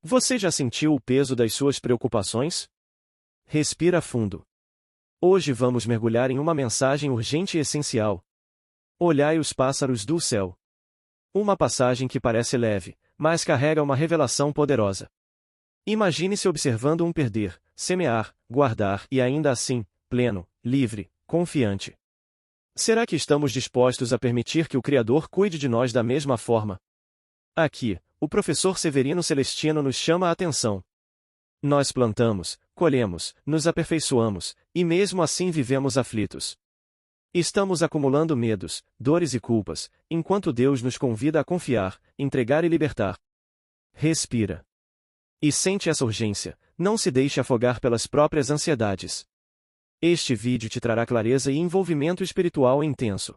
Você já sentiu o peso das suas preocupações? Respira fundo. Hoje vamos mergulhar em uma mensagem urgente e essencial. Olhai os pássaros do céu. Uma passagem que parece leve, mas carrega uma revelação poderosa. Imagine-se observando um perder, semear, guardar e ainda assim, pleno, livre, confiante. Será que estamos dispostos a permitir que o Criador cuide de nós da mesma forma? Aqui, o professor Severino Celestino nos chama a atenção. Nós plantamos, colhemos, nos aperfeiçoamos, e mesmo assim vivemos aflitos. Estamos acumulando medos, dores e culpas, enquanto Deus nos convida a confiar, entregar e libertar. Respira. E sente essa urgência, não se deixe afogar pelas próprias ansiedades. Este vídeo te trará clareza e envolvimento espiritual intenso.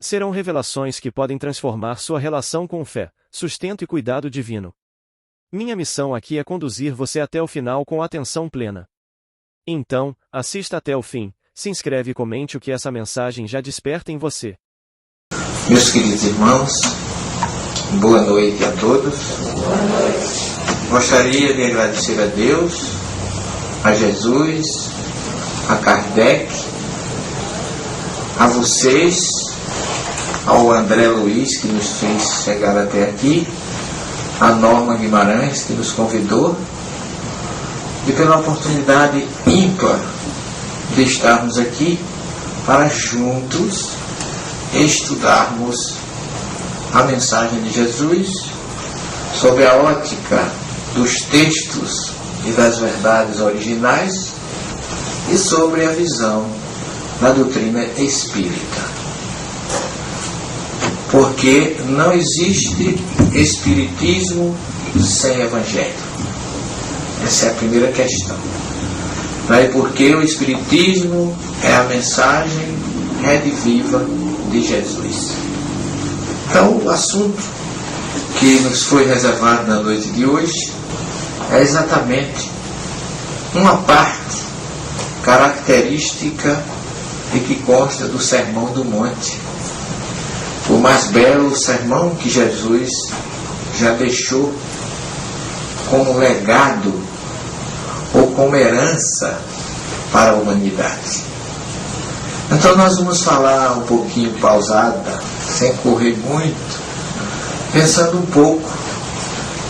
Serão revelações que podem transformar sua relação com fé, sustento e cuidado divino. Minha missão aqui é conduzir você até o final com atenção plena. Então, assista até o fim, se inscreve e comente o que essa mensagem já desperta em você. Meus queridos irmãos, boa noite a todos. Gostaria de agradecer a Deus, a Jesus, a Kardec, a vocês, ao André Luiz que nos fez chegar até aqui, a Norma Guimarães que nos convidou, e pela oportunidade ímpar de estarmos aqui para juntos estudarmos a mensagem de Jesus sob a ótica dos textos e das verdades originais e sobre a visão da doutrina espírita. Porque não existe espiritismo sem evangelho. Essa é a primeira questão. Daí porque o espiritismo é a mensagem rediviva de Jesus. Então, o assunto que nos foi reservado na noite de hoje é exatamente uma parte característica e que consta do Sermão do Monte. O mais belo sermão que Jesus já deixou como legado ou como herança para a humanidade. Então nós vamos falar um pouquinho pausada, sem correr muito, pensando um pouco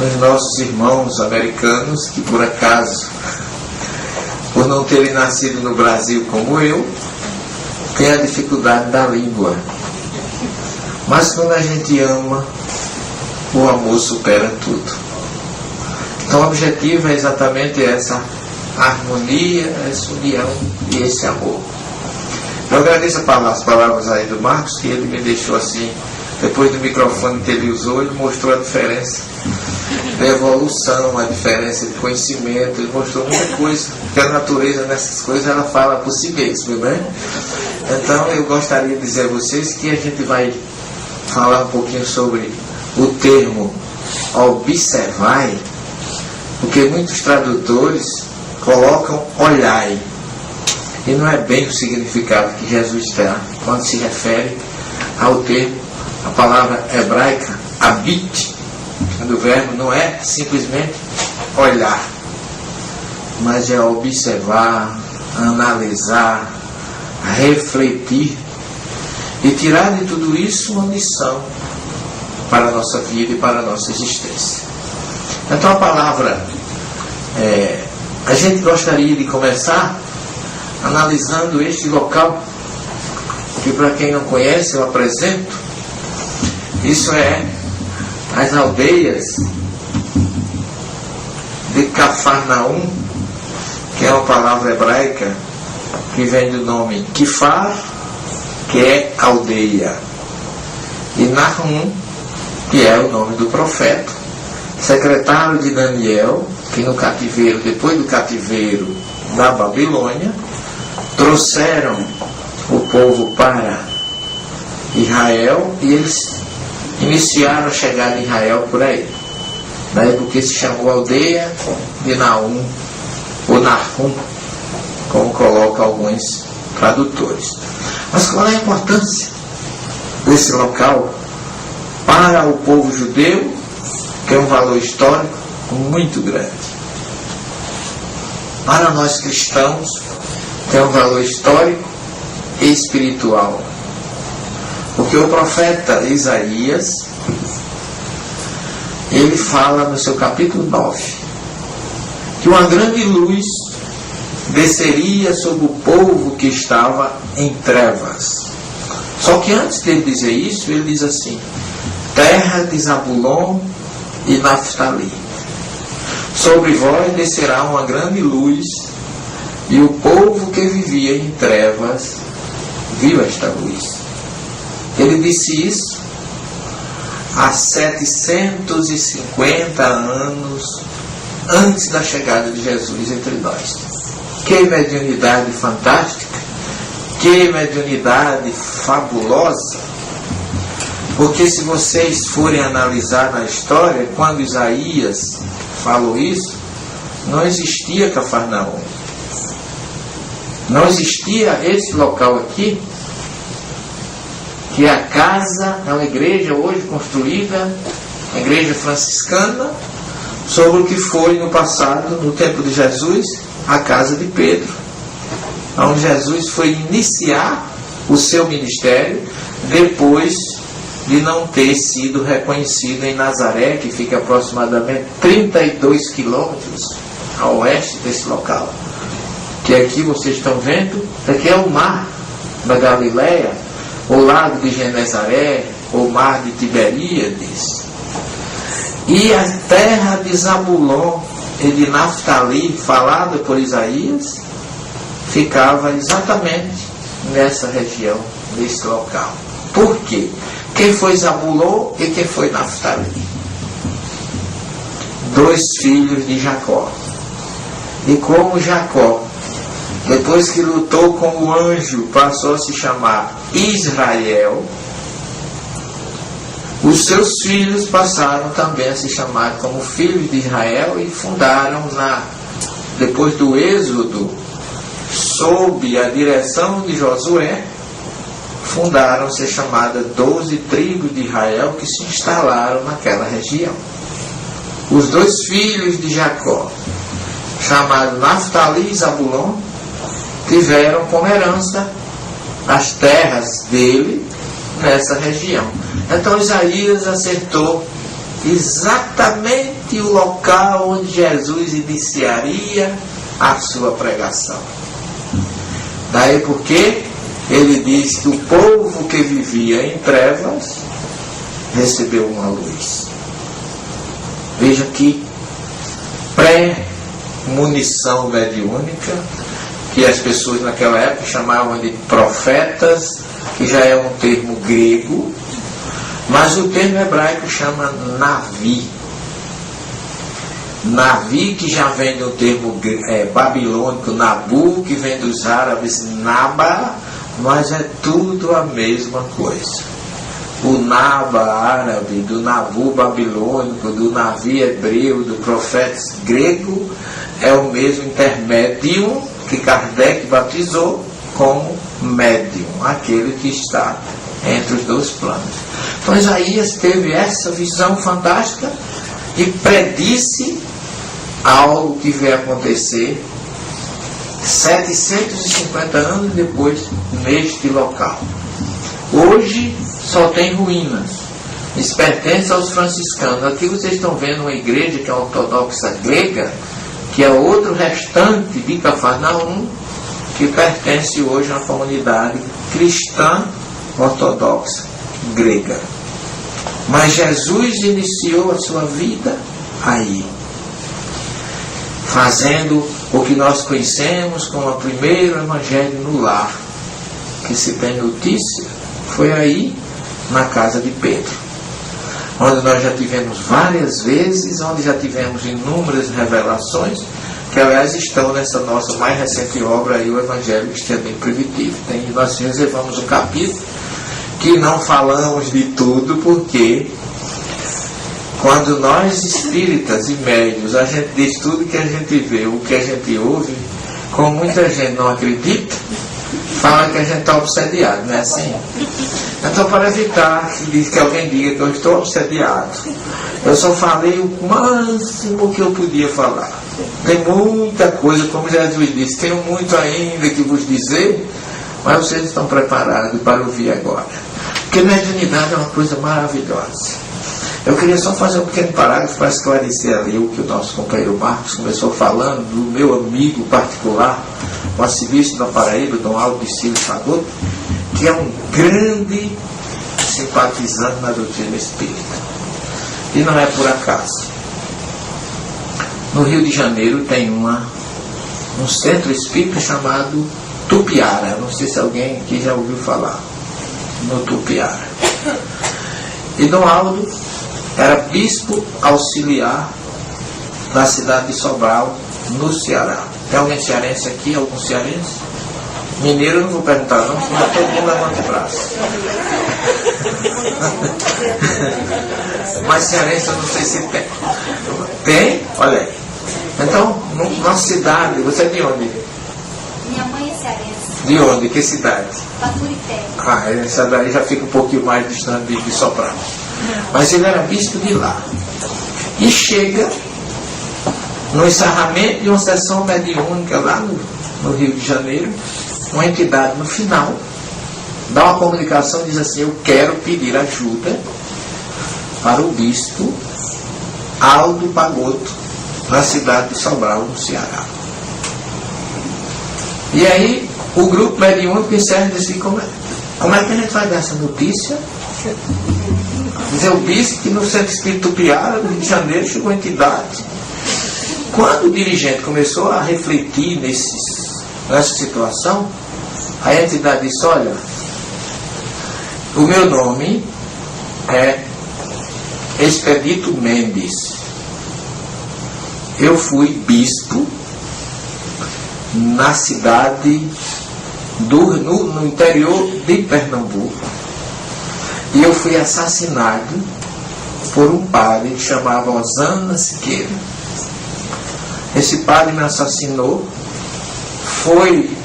nos nossos irmãos americanos que por acaso, por não terem nascido no Brasil como eu, têm a dificuldade da língua. Mas quando a gente ama, o amor supera tudo. Então o objetivo é exatamente essa harmonia, essa união e esse amor. Eu agradeço as palavras aí do Marcos, que ele me deixou assim, depois do microfone que ele usou, ele mostrou a diferença da evolução, a diferença de conhecimento, ele mostrou muita coisa, porque a natureza nessas coisas ela fala por si mesma, né? Então eu gostaria de dizer a vocês que a gente vai falar um pouquinho sobre o termo observai, porque muitos tradutores colocam olhai, e não é bem o significado que Jesus dá quando se refere ao termo, a palavra hebraica habit, do verbo não é simplesmente olhar, mas é observar, analisar, refletir e tirar de tudo isso uma lição para a nossa vida e para a nossa existência. Então a palavra, a gente gostaria de começar analisando este local, que para quem não conhece eu apresento. Isso é as aldeias de Cafarnaum, que é uma palavra hebraica que vem do nome Kifar, que é aldeia, e Nahum, que é o nome do profeta, secretário de Daniel, que no cativeiro, depois do cativeiro da Babilônia, trouxeram o povo para Israel e eles iniciaram a chegada em Israel por aí. Daí porque se chamou aldeia de Nahum, ou Nahum, como colocam alguns tradutores. Mas qual é a importância desse local para o povo judeu, que é um valor histórico, muito grande. Para nós cristãos, tem um valor histórico e espiritual. Porque o profeta Isaías, ele fala no seu capítulo 9, que uma grande luz desceria sobre o povo que estava em trevas. Só que antes de ele dizer isso, ele diz assim: terra de Zabulon e Naftali, sobre vós descerá uma grande luz, e o povo que vivia em trevas viu esta luz. Ele disse isso há 750 anos antes da chegada de Jesus entre nós. Que mediunidade fantástica, que mediunidade fabulosa. Porque se vocês forem analisar na história, quando Isaías falou isso, não existia Cafarnaum. Não existia esse local aqui, que é a casa, é uma igreja hoje construída, a igreja franciscana, sobre o que foi no passado, no tempo de Jesus, a casa de Pedro, onde Jesus foi iniciar o seu ministério, depois de não ter sido reconhecido em Nazaré, que fica aproximadamente 32 quilômetros a oeste desse local. Que aqui vocês estão vendo, aqui é o mar da Galileia, o lago de Genezaré, o mar de Tiberíades. E a terra de Zabulon e de Naftali, falada por Isaías, ficava exatamente nessa região, nesse local. Por quê? Quem foi Zabulon e quem foi Naftali? Dois filhos de Jacó. E como Jacó, depois que lutou com o anjo, passou a se chamar Israel, os seus filhos passaram também a se chamar como filhos de Israel e fundaram, depois do êxodo, sob a direção de Josué, fundaram ser chamadas 12 tribos de Israel que se instalaram naquela região. Os dois filhos de Jacó, chamados Naftali e Zabulon, tiveram como herança as terras dele nessa região. Então Isaías acertou exatamente o local onde Jesus iniciaria a sua pregação. Daí porque ele diz que o povo que vivia em trevas recebeu uma luz. Veja que pré-munição mediúnica, que as pessoas naquela época chamavam de profetas, que já é um termo grego, mas o termo hebraico chama Navi. Navi, que já vem do termo babilônico Nabu, que vem dos árabes Naba, mas é tudo a mesma coisa. O Naba árabe, do Nabu babilônico, do Navi hebreu, do profeta grego, é o mesmo intermédio que Kardec batizou como médium, aquele que está entre os dois planos. Então Isaías teve essa visão fantástica e predisse algo que veio acontecer 750 anos depois neste local. Hoje só tem ruínas. Isso pertence aos franciscanos. Aqui vocês estão vendo uma igreja que é ortodoxa grega, que é outro restante de Cafarnaum, que pertence hoje a uma comunidade cristã ortodoxa grega. Mas Jesus iniciou a sua vida aí, fazendo o que nós conhecemos como o primeiro evangelho no lar, que se tem notícia, foi aí na casa de Pedro, onde nós já tivemos várias vezes, onde já tivemos inúmeras revelações, que aliás estão nessa nossa mais recente obra aí, o Evangelho Cristianismo Primitivo. Nós reservamos um capítulo que não falamos de tudo, porque quando nós espíritas e médios, a gente diz tudo que a gente vê, o que a gente ouve, como muita gente não acredita, fala que a gente está obsediado, não é assim? Então, para evitar que alguém diga que eu estou obsediado, eu só falei o máximo que eu podia falar. Tem muita coisa, como Jesus disse, tenho muito ainda que vos dizer, mas vocês estão preparados para ouvir agora. Porque mediunidade é uma coisa maravilhosa. Eu queria só fazer um pequeno parágrafo para esclarecer ali o que o nosso companheiro Marcos começou falando do meu amigo particular, o arcebispo da Paraíba, Dom Aldo de Silva Fagoto, que é um grande simpatizante na doutrina espírita. E não é por acaso. No Rio de Janeiro tem um centro espírita chamado Tupiara. Não sei se alguém aqui já ouviu falar no Tupiara. E Dom Aldo era bispo auxiliar da cidade de Sobral, no Ceará. Tem alguém cearense aqui? Algum cearense? Mineiro eu não vou perguntar não, senão todo mundo levanta o braço. Mas cearense eu não sei se tem. Tem? Olha aí. Então, na cidade, você é de onde? Minha mãe é cearense. De onde? Que cidade? Baturité. Essa daí já fica um pouquinho mais distante de Sobral. Mas ele era bispo de lá. E chega no encerramento de uma sessão mediúnica lá no Rio de Janeiro, uma entidade no final dá uma comunicação e diz assim: eu quero pedir ajuda para o bispo Aldo Pagoto, na cidade de Sobral, no Ceará. E aí o grupo mediúnico encerra e diz assim: como é que a gente vai dar essa notícia? Dizer o bispo que no Centro Espírita Tupiara, no Rio de Janeiro, chegou a entidade. Quando o dirigente começou a refletir nessa situação, a entidade disse: olha, o meu nome é Expedito Mendes. Eu fui bispo na cidade no interior de Pernambuco. E eu fui assassinado por um padre que chamava Osana Siqueira. Esse padre me assassinou, foi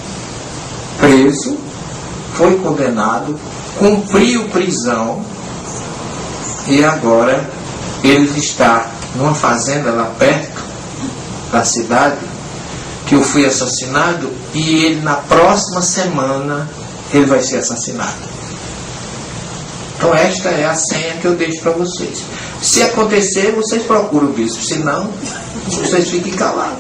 preso, foi condenado, cumpriu prisão e agora ele está numa fazenda lá perto da cidade que eu fui assassinado, e ele na próxima semana ele vai ser assassinado. Então esta é a senha que eu deixo para vocês. Se acontecer, vocês procuram o bispo. Se não, vocês fiquem calados.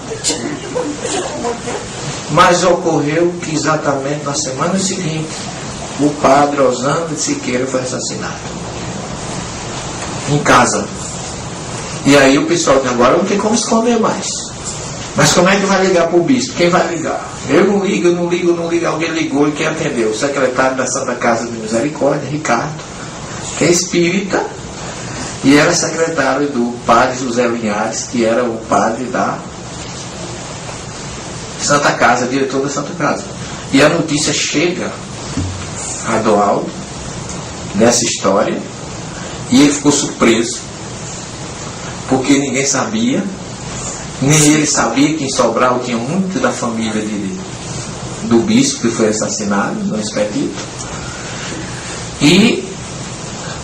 Mas ocorreu que exatamente na semana seguinte, o padre Osando de Siqueira foi assassinado. Em casa. E aí o pessoal de agora não tem como esconder mais. Mas como é que vai ligar para o bispo? Quem vai ligar? Eu não ligo. Alguém ligou e quem atendeu? O secretário da Santa Casa de Misericórdia, Ricardo, que é espírita, e era secretário do padre José Linhares, que era o padre da Santa Casa, diretor da Santa Casa. E a notícia chega a Dom Aldo dessa história, e ele ficou surpreso, porque ninguém sabia, nem ele sabia que em Sobral tinha muito da família do bispo que foi assassinado no Expedito. E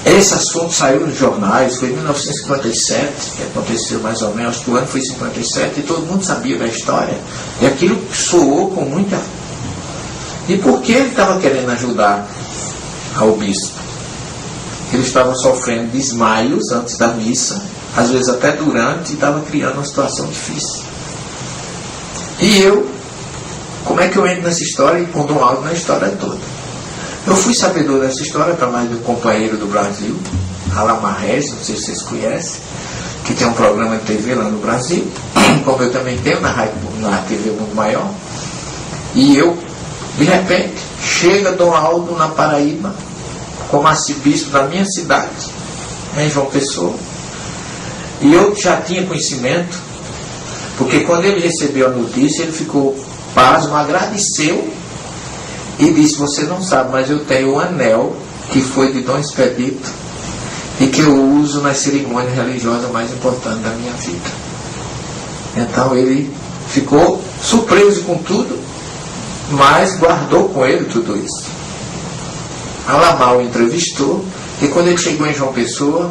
esse assunto saiu nos jornais, foi em 1957, que aconteceu mais ou menos, o ano foi 57, e todo mundo sabia da história. E aquilo soou com muita... E por que ele estava querendo ajudar ao bispo? Ele estava sofrendo desmaios antes da missa, às vezes até durante, e estava criando uma situação difícil. E como é que eu entro nessa história e com Dom Aldo na história toda? Eu fui sabedor dessa história para mais de um companheiro do Brasil, Alamar Regis, não sei se vocês conhecem, que tem um programa de TV lá no Brasil, como eu também tenho na TV Mundo Maior. E de repente, chega Dom Aldo na Paraíba, como arcebispo da minha cidade, em João Pessoa. E eu já tinha conhecimento, porque quando ele recebeu a notícia, ele ficou pasmo, agradeceu e disse: você não sabe, mas eu tenho um anel que foi de Dom Expedito e que eu uso nas cerimônias religiosas mais importantes da minha vida. Então ele ficou surpreso com tudo, mas guardou com ele tudo isso. Alamar o entrevistou, e quando ele chegou em João Pessoa,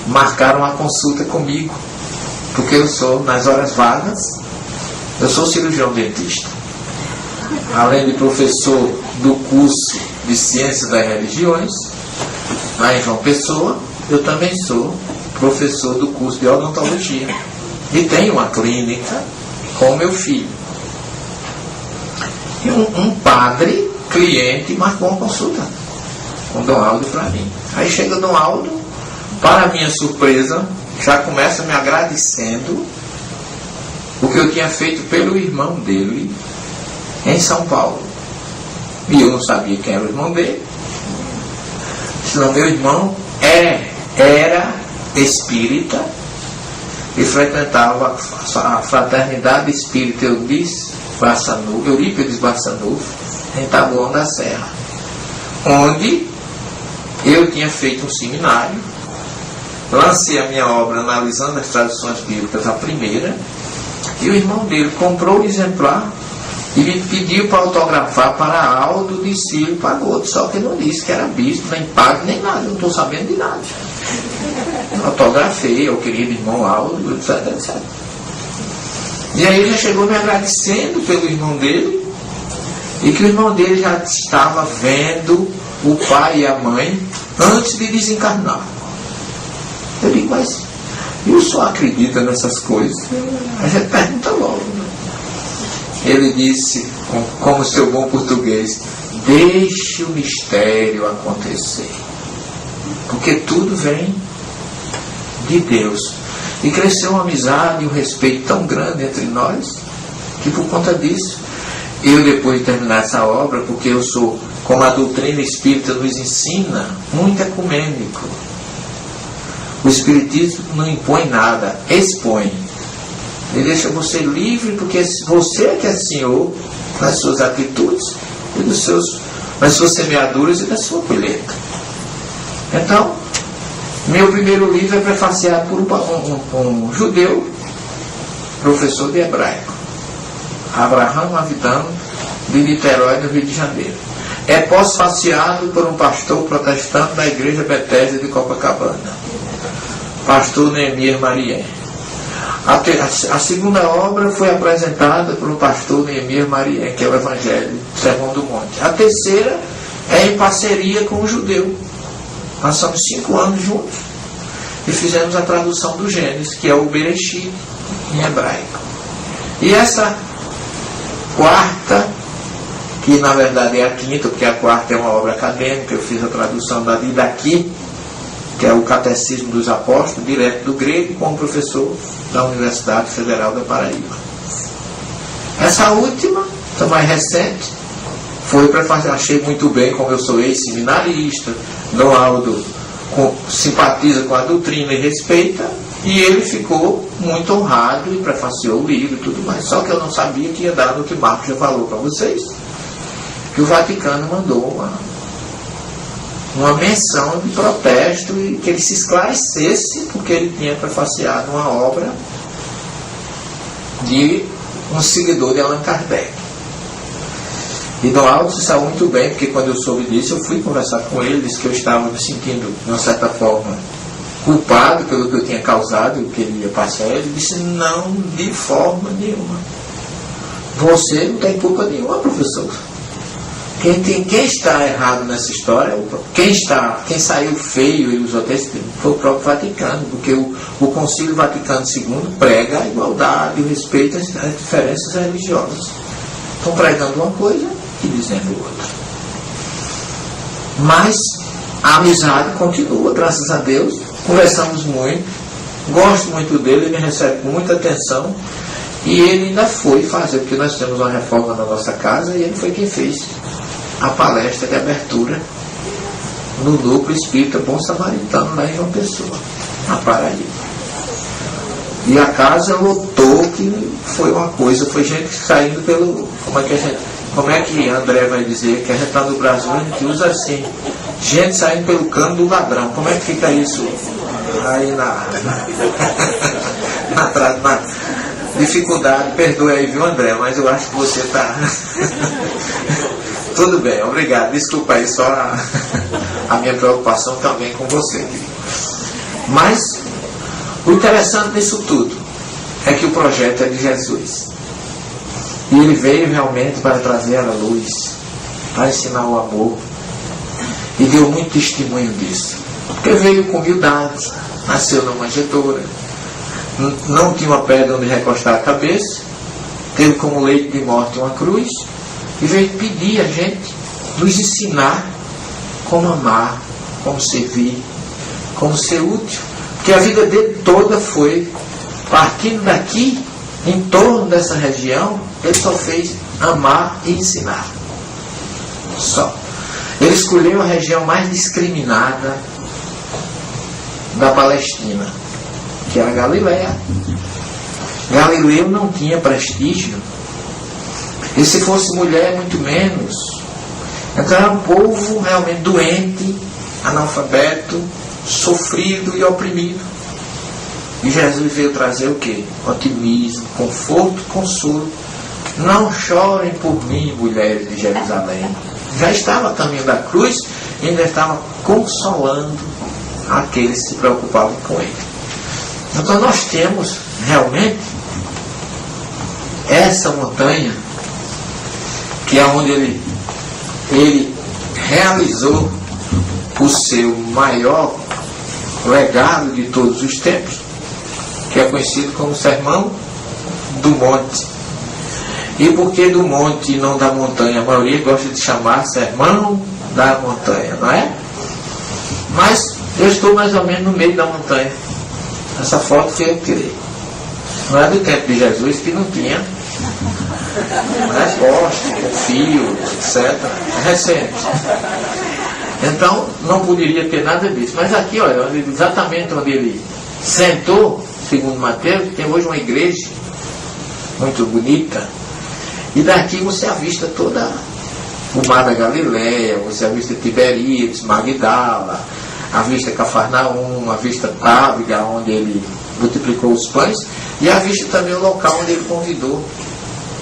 marcaram uma consulta comigo, porque eu sou, nas horas vagas, eu sou cirurgião dentista. Além de professor do curso de Ciências das Religiões, lá em João Pessoa, eu também sou professor do curso de Odontologia. E tenho uma clínica com meu filho. E um padre, cliente, marcou uma consulta com Dom Aldo para mim. Aí chega Dom Aldo, para minha surpresa, já começa me agradecendo o que eu tinha feito pelo irmão dele em São Paulo. E eu não sabia quem era o irmão dele. Senão meu irmão era espírita e frequentava a Fraternidade Espírita Eurípides Barçanufo, em Taboão da Serra, onde eu tinha feito um seminário, lancei a minha obra analisando as traduções bíblicas, a primeira, e o irmão dele comprou o exemplar e me pediu para autografar para Aldo de Cílio Pagotto, só que não disse que era bispo, nem padre, nem nada, eu não estou sabendo de nada. Autografei ao querido irmão Aldo, etc, etc. E aí ele já chegou me agradecendo pelo irmão dele, e que o irmão dele já estava vendo o pai e a mãe antes de desencarnar. Eu digo, mas eu só acredito nessas coisas? A gente pergunta logo. Né? Ele disse, como seu bom português, deixe o mistério acontecer. Porque tudo vem de Deus. E cresceu uma amizade e um respeito tão grande entre nós, que por conta disso, eu depois de terminar essa obra, porque eu sou, como a doutrina espírita nos ensina, muito ecumênico. O espiritismo não impõe nada, expõe. Ele deixa você livre, porque você é que é senhor nas suas atitudes e nas suas semeaduras e da sua colheita. Então, meu primeiro livro é prefaciado por um judeu, professor de hebraico, Abraham Avidano, de Niterói, no Rio de Janeiro. É pós-faciado por um pastor protestante da Igreja Betesda de Copacabana, pastor Neemias Marien. A segunda obra foi apresentada por um pastor Neemias Marien, que é o Evangelho, Sermão do Monte. A terceira é em parceria com um judeu. Passamos 5 anos juntos e fizemos a tradução do Gênesis, que é o Bereshit, em hebraico. E essa quarta, que na verdade é a quinta, porque a quarta é uma obra acadêmica, eu fiz a tradução da Didaquê, que é o Catecismo dos Apóstolos, direto do grego, como professor da Universidade Federal da Paraíba. Essa última, a mais recente, foi para fazer, achei muito bem, como eu sou ex-seminarista, Dom Aldo simpatiza com a doutrina e respeita, e ele ficou muito honrado e prefaciou o livro e tudo mais. Só que eu não sabia que ia dar no que Marcos já falou para vocês, que o Vaticano mandou uma menção de protesto e que ele se esclarecesse, porque ele tinha prefaciado uma obra de um seguidor de Allan Kardec. E Dom Aldo se saiu muito bem, porque quando eu soube disso, eu fui conversar com ele, disse que eu estava me sentindo, de uma certa forma, culpado pelo que eu tinha causado, o que ele ia passar. Ele disse, não, de forma nenhuma. Você não tem culpa nenhuma, professor. Quem está errado nessa história, quem saiu feio e usou texto, foi o próprio Vaticano, porque o Concílio Vaticano II prega a igualdade, o respeito às diferenças religiosas. Estão pregando uma coisa e dizendo outra. Mas a amizade continua, graças a Deus. Conversamos muito, gosto muito dele, ele me recebe com muita atenção. E ele ainda foi fazer, porque nós temos uma reforma na nossa casa, e ele foi quem fez a palestra de abertura no Núcleo Espírita Bom Samaritano, lá em João Pessoa, na Paraíba. E a casa lotou, que foi uma coisa, foi gente saindo pelo... Como é que André vai dizer que a gente está no Brasil, a gente usa assim, gente saindo pelo cano do ladrão. Como é que fica isso aí na dificuldade? Perdoe aí, viu, André, mas eu acho que você está Tudo bem, obrigado. Desculpa aí só a minha preocupação também com você, querido. Mas o interessante disso tudo é que o projeto é de Jesus. E ele veio realmente para trazer a luz, para ensinar o amor. E deu muito testemunho disso. Porque veio com humildade, nasceu na manjedoura, não tinha uma pedra onde recostar a cabeça, teve como leito de morte uma cruz, e veio pedir a gente, nos ensinar como amar, como servir, como ser útil. Porque a vida dele toda foi, partindo daqui, em torno dessa região, ele só fez amar e ensinar. Só. Ele escolheu a região mais discriminada da Palestina, que era a Galileia. Galileu não tinha prestígio. E se fosse mulher, muito menos. Então era um povo realmente doente, analfabeto, sofrido e oprimido. E Jesus veio trazer o quê? Otimismo, conforto, consolo. Não chorem por mim, mulheres de Jerusalém. Já estava a caminho da cruz e ainda estava consolando aqueles que se preocupavam com ele. Então nós temos realmente essa montanha, que é onde ele realizou o seu maior legado de todos os tempos, que é conhecido como Sermão do Monte. E por que do monte e não da montanha? A maioria gosta de chamar Sermão da Montanha, não é? Mas eu estou mais ou menos no meio da montanha. Essa foto que eu tirei. Não é do tempo de Jesus, que não tinha, não é, poste, com fio, etc. É recente. Então não poderia ter nada disso. Mas aqui, olha, exatamente onde ele sentou, segundo Mateus, tem hoje uma igreja muito bonita. E daqui você avista toda o mar da Galileia, você avista Tiberíades, Magdala, avista Cafarnaum, avista Tábega, onde ele multiplicou os pães, e avista também o local onde ele convidou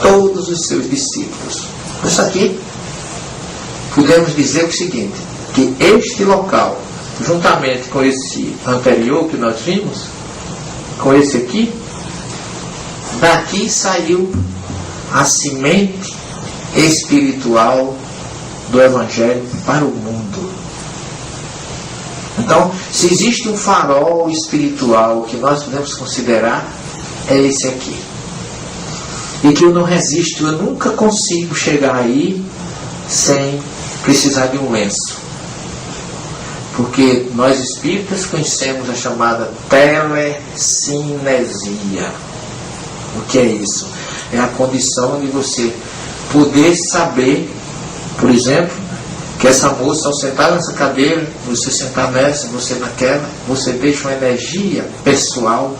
todos os seus discípulos. Isso aqui, podemos dizer o seguinte, que este local, juntamente com esse anterior que nós vimos, com esse aqui, daqui saiu a semente espiritual do Evangelho para o mundo. Então, se existe um farol espiritual que nós podemos considerar, é esse aqui. E que eu não resisto, eu nunca consigo chegar aí sem precisar de um lenço. Porque nós espíritas conhecemos a chamada telecinesia. O que é isso? É a condição de você poder saber, por exemplo, que essa moça, ao sentar nessa cadeira, você sentar nessa, você naquela, você deixa uma energia pessoal,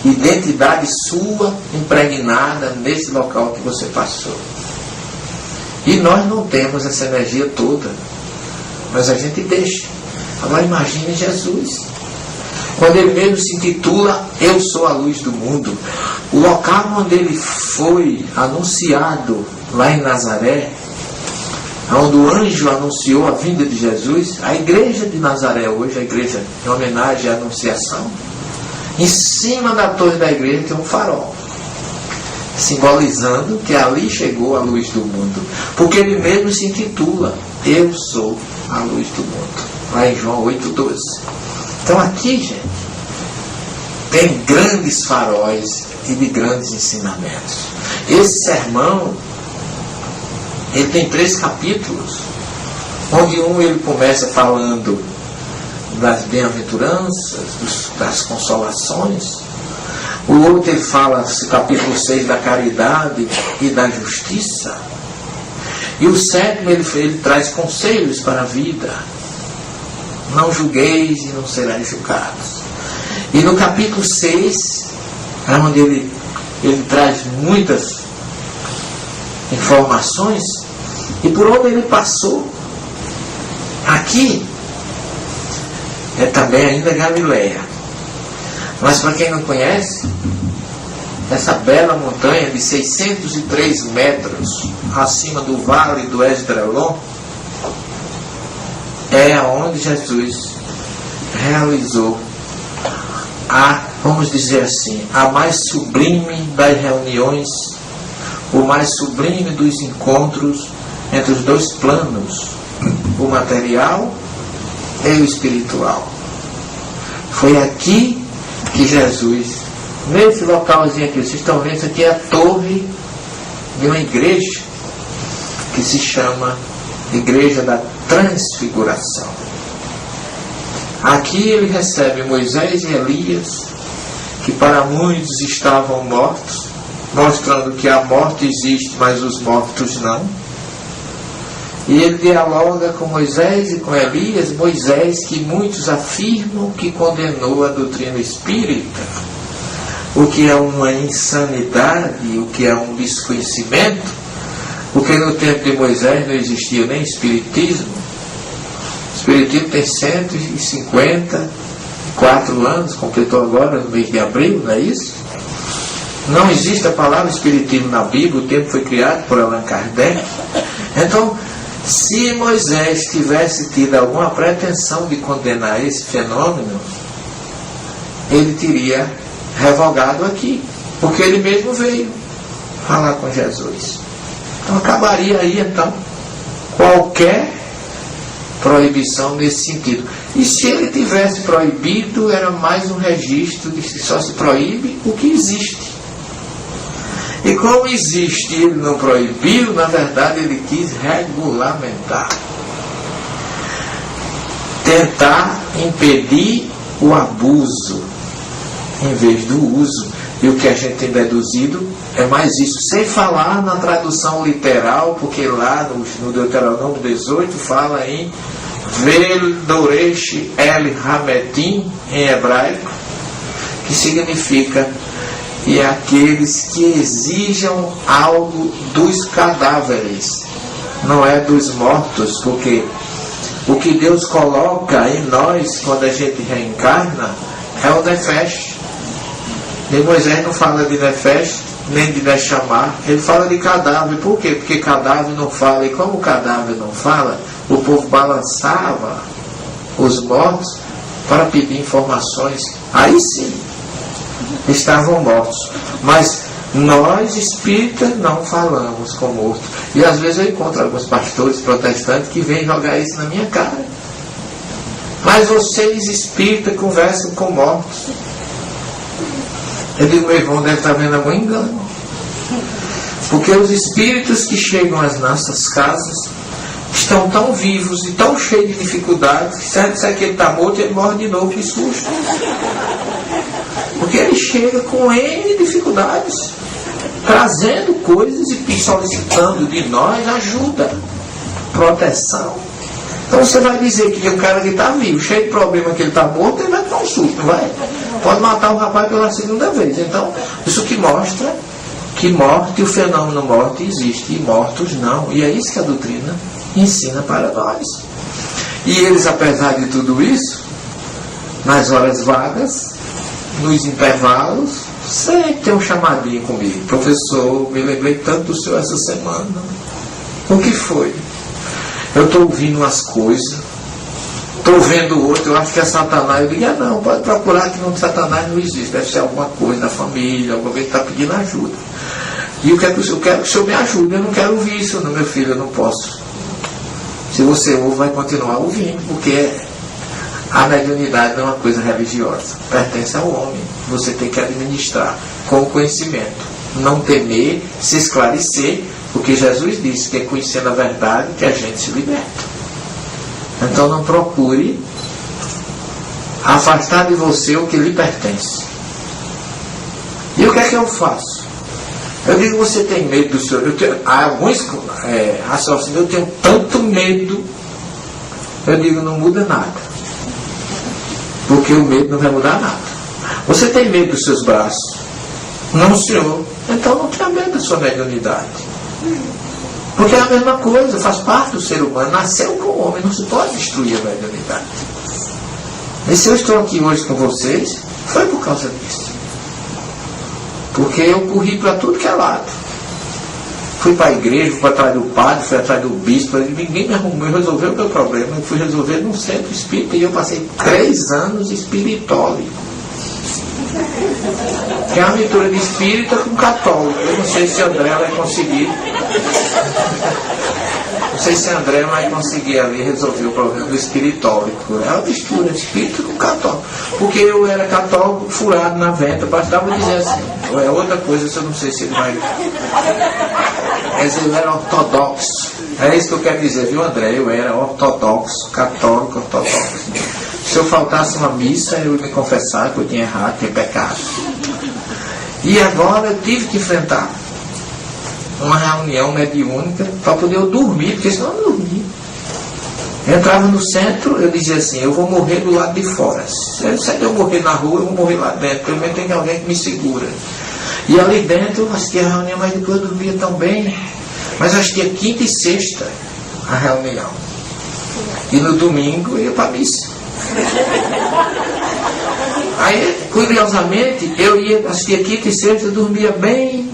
identidade sua impregnada nesse local que você passou. E nós não temos essa energia toda, mas a gente deixa. Agora imagine Jesus, quando ele mesmo se intitula Eu sou a luz do mundo. O local onde ele foi anunciado, lá em Nazaré, onde o anjo anunciou a vinda de Jesus, a igreja de Nazaré hoje, a igreja em homenagem à Anunciação, em cima da torre da igreja tem um farol, simbolizando que ali chegou a luz do mundo, porque ele mesmo se intitula Eu sou a luz do mundo, lá em João 8,12. Então aqui, gente, tem grandes faróis e de grandes ensinamentos. Esse sermão, ele tem 3 capítulos, onde ele começa falando das bem-aventuranças, das consolações. O outro ele fala, capítulo 6, da caridade e da justiça. E o 7º ele traz conselhos para a vida. Não julgueis e não sereis julgados. E no capítulo 6, é onde ele traz muitas informações, e por onde ele passou, aqui, é também ainda Galileia. Mas para quem não conhece, essa bela montanha de 603 metros acima do vale do Esdraelon, é onde Jesus realizou vamos dizer assim, a mais sublime das reuniões, o mais sublime dos encontros entre os dois planos, o material e o espiritual. Foi aqui que Jesus, nesse localzinho aqui, vocês estão vendo, isso aqui é a torre de uma igreja que se chama Igreja da Transfiguração. Aqui ele recebe Moisés e Elias, que para muitos estavam mortos, mostrando que a morte existe, mas os mortos não. E ele dialoga com Moisés e com Elias. Moisés, que muitos afirmam que condenou a doutrina espírita, o que é uma insanidade, o que é um desconhecimento, porque no tempo de Moisés não existia nem espiritismo. O espiritismo tem 154 anos, completou agora no mês de abril, não é isso? Não existe a palavra espiritismo na Bíblia, o tempo foi criado por Allan Kardec. Então, se Moisés tivesse tido alguma pretensão de condenar esse fenômeno, ele teria revogado aqui, porque ele mesmo veio falar com Jesus. Então acabaria aí então qualquer proibição nesse sentido. E se ele tivesse proibido, era mais um registro de que só se proíbe o que existe. E como existe e ele não proibiu, na verdade ele quis regulamentar. Tentar impedir o abuso, em vez do uso. E o que a gente tem deduzido é mais isso. Sem falar na tradução literal, porque lá no Deuteronômio 18 fala em Vel Doresh El Hametim, em hebraico, que significa e aqueles que exijam algo dos cadáveres, não é dos mortos, porque o que Deus coloca em nós quando a gente reencarna é o Nefesh. E Moisés não fala de Nefesh, nem de Nechamar, ele fala de cadáver. Por quê? Porque cadáver não fala, e como o cadáver não fala, o povo balançava os mortos para pedir informações. Aí sim, estavam mortos. Mas nós espíritas não falamos com mortos. E às vezes eu encontro alguns pastores protestantes que vêm jogar isso na minha cara. Mas vocês espíritas conversam com mortos. Eu digo, meu irmão deve estar vendo algum engano. Porque os espíritos que chegam às nossas casas estão tão vivos e tão cheios de dificuldades, que se ele disser que ele está morto, ele morre de novo de susto. Porque ele chega com N dificuldades, trazendo coisas e solicitando de nós ajuda, proteção. Então você vai dizer que um cara que está vivo, cheio de problema, que ele está morto, ele vai dar um susto, não vai? Pode matar o rapaz pela segunda vez. Então, isso que mostra que morte, o fenômeno morte existe, e mortos não. E é isso que a doutrina ensina para nós. E eles, apesar de tudo isso, nas horas vagas, nos intervalos, sempre tem um chamadinho comigo. Professor, me lembrei tanto do senhor essa semana. O que foi? Eu estou ouvindo umas coisas, estou vendo outro, eu acho que é Satanás. Eu digo, não, pode procurar que Satanás não existe. Deve ser alguma coisa da família, alguém que está pedindo ajuda. E eu quero que o senhor me ajude. Eu não quero ouvir isso, não, meu filho, eu não posso. Se você ouve, vai continuar ouvindo, porque a mediunidade não é uma coisa religiosa, pertence ao homem. Você tem que administrar com conhecimento, não temer, se esclarecer, porque Jesus disse que é conhecendo a verdade que a gente se liberta. Então não procure afastar de você o que lhe pertence. E o que é que eu faço? Eu digo, você tem medo do senhor? Há alguns raciocínios, eu tenho tanto medo. Eu digo, não muda nada. Porque o medo não vai mudar nada. Você tem medo dos seus braços? Não, senhor. Então não tenha medo da sua mediunidade. Porque é a mesma coisa, faz parte do ser humano. Nasceu com o homem, não se pode destruir a mediunidade. E se eu estou aqui hoje com vocês, foi por causa disso. Porque eu corri para tudo que é lado. Fui para a igreja, fui atrás do padre, fui atrás do bispo, ninguém me arrumou, resolveu o meu problema. Eu fui resolver num centro espírita e eu passei 3 anos espiritólico. Que é uma mistura de espírita com católico. Eu não sei se André vai conseguir. Não sei se André vai conseguir ali resolver o problema do espiritólico. É uma mistura de espírita com católico. Porque eu era católico furado na venta, bastava dizer assim. É outra coisa, eu não sei se ele vai. Mas eu era ortodoxo. É isso que eu quero dizer, viu, André? Eu era ortodoxo, católico ortodoxo. Se eu faltasse uma missa, eu ia me confessar que eu tinha errado, tinha pecado. E agora eu tive que enfrentar uma reunião mediúnica para poder eu dormir, porque senão eu não dormia. Eu entrava no centro, eu dizia assim, eu vou morrer do lado de fora. Se eu morrer na rua, eu vou morrer lá dentro, pelo menos tem alguém que me segura. E ali dentro eu assistia a reunião, mas depois eu dormia tão bem. Mas eu assistia quinta e sexta a reunião. E no domingo eu ia para a missa. Aí, curiosamente, eu ia assistir quinta e sexta, eu dormia bem.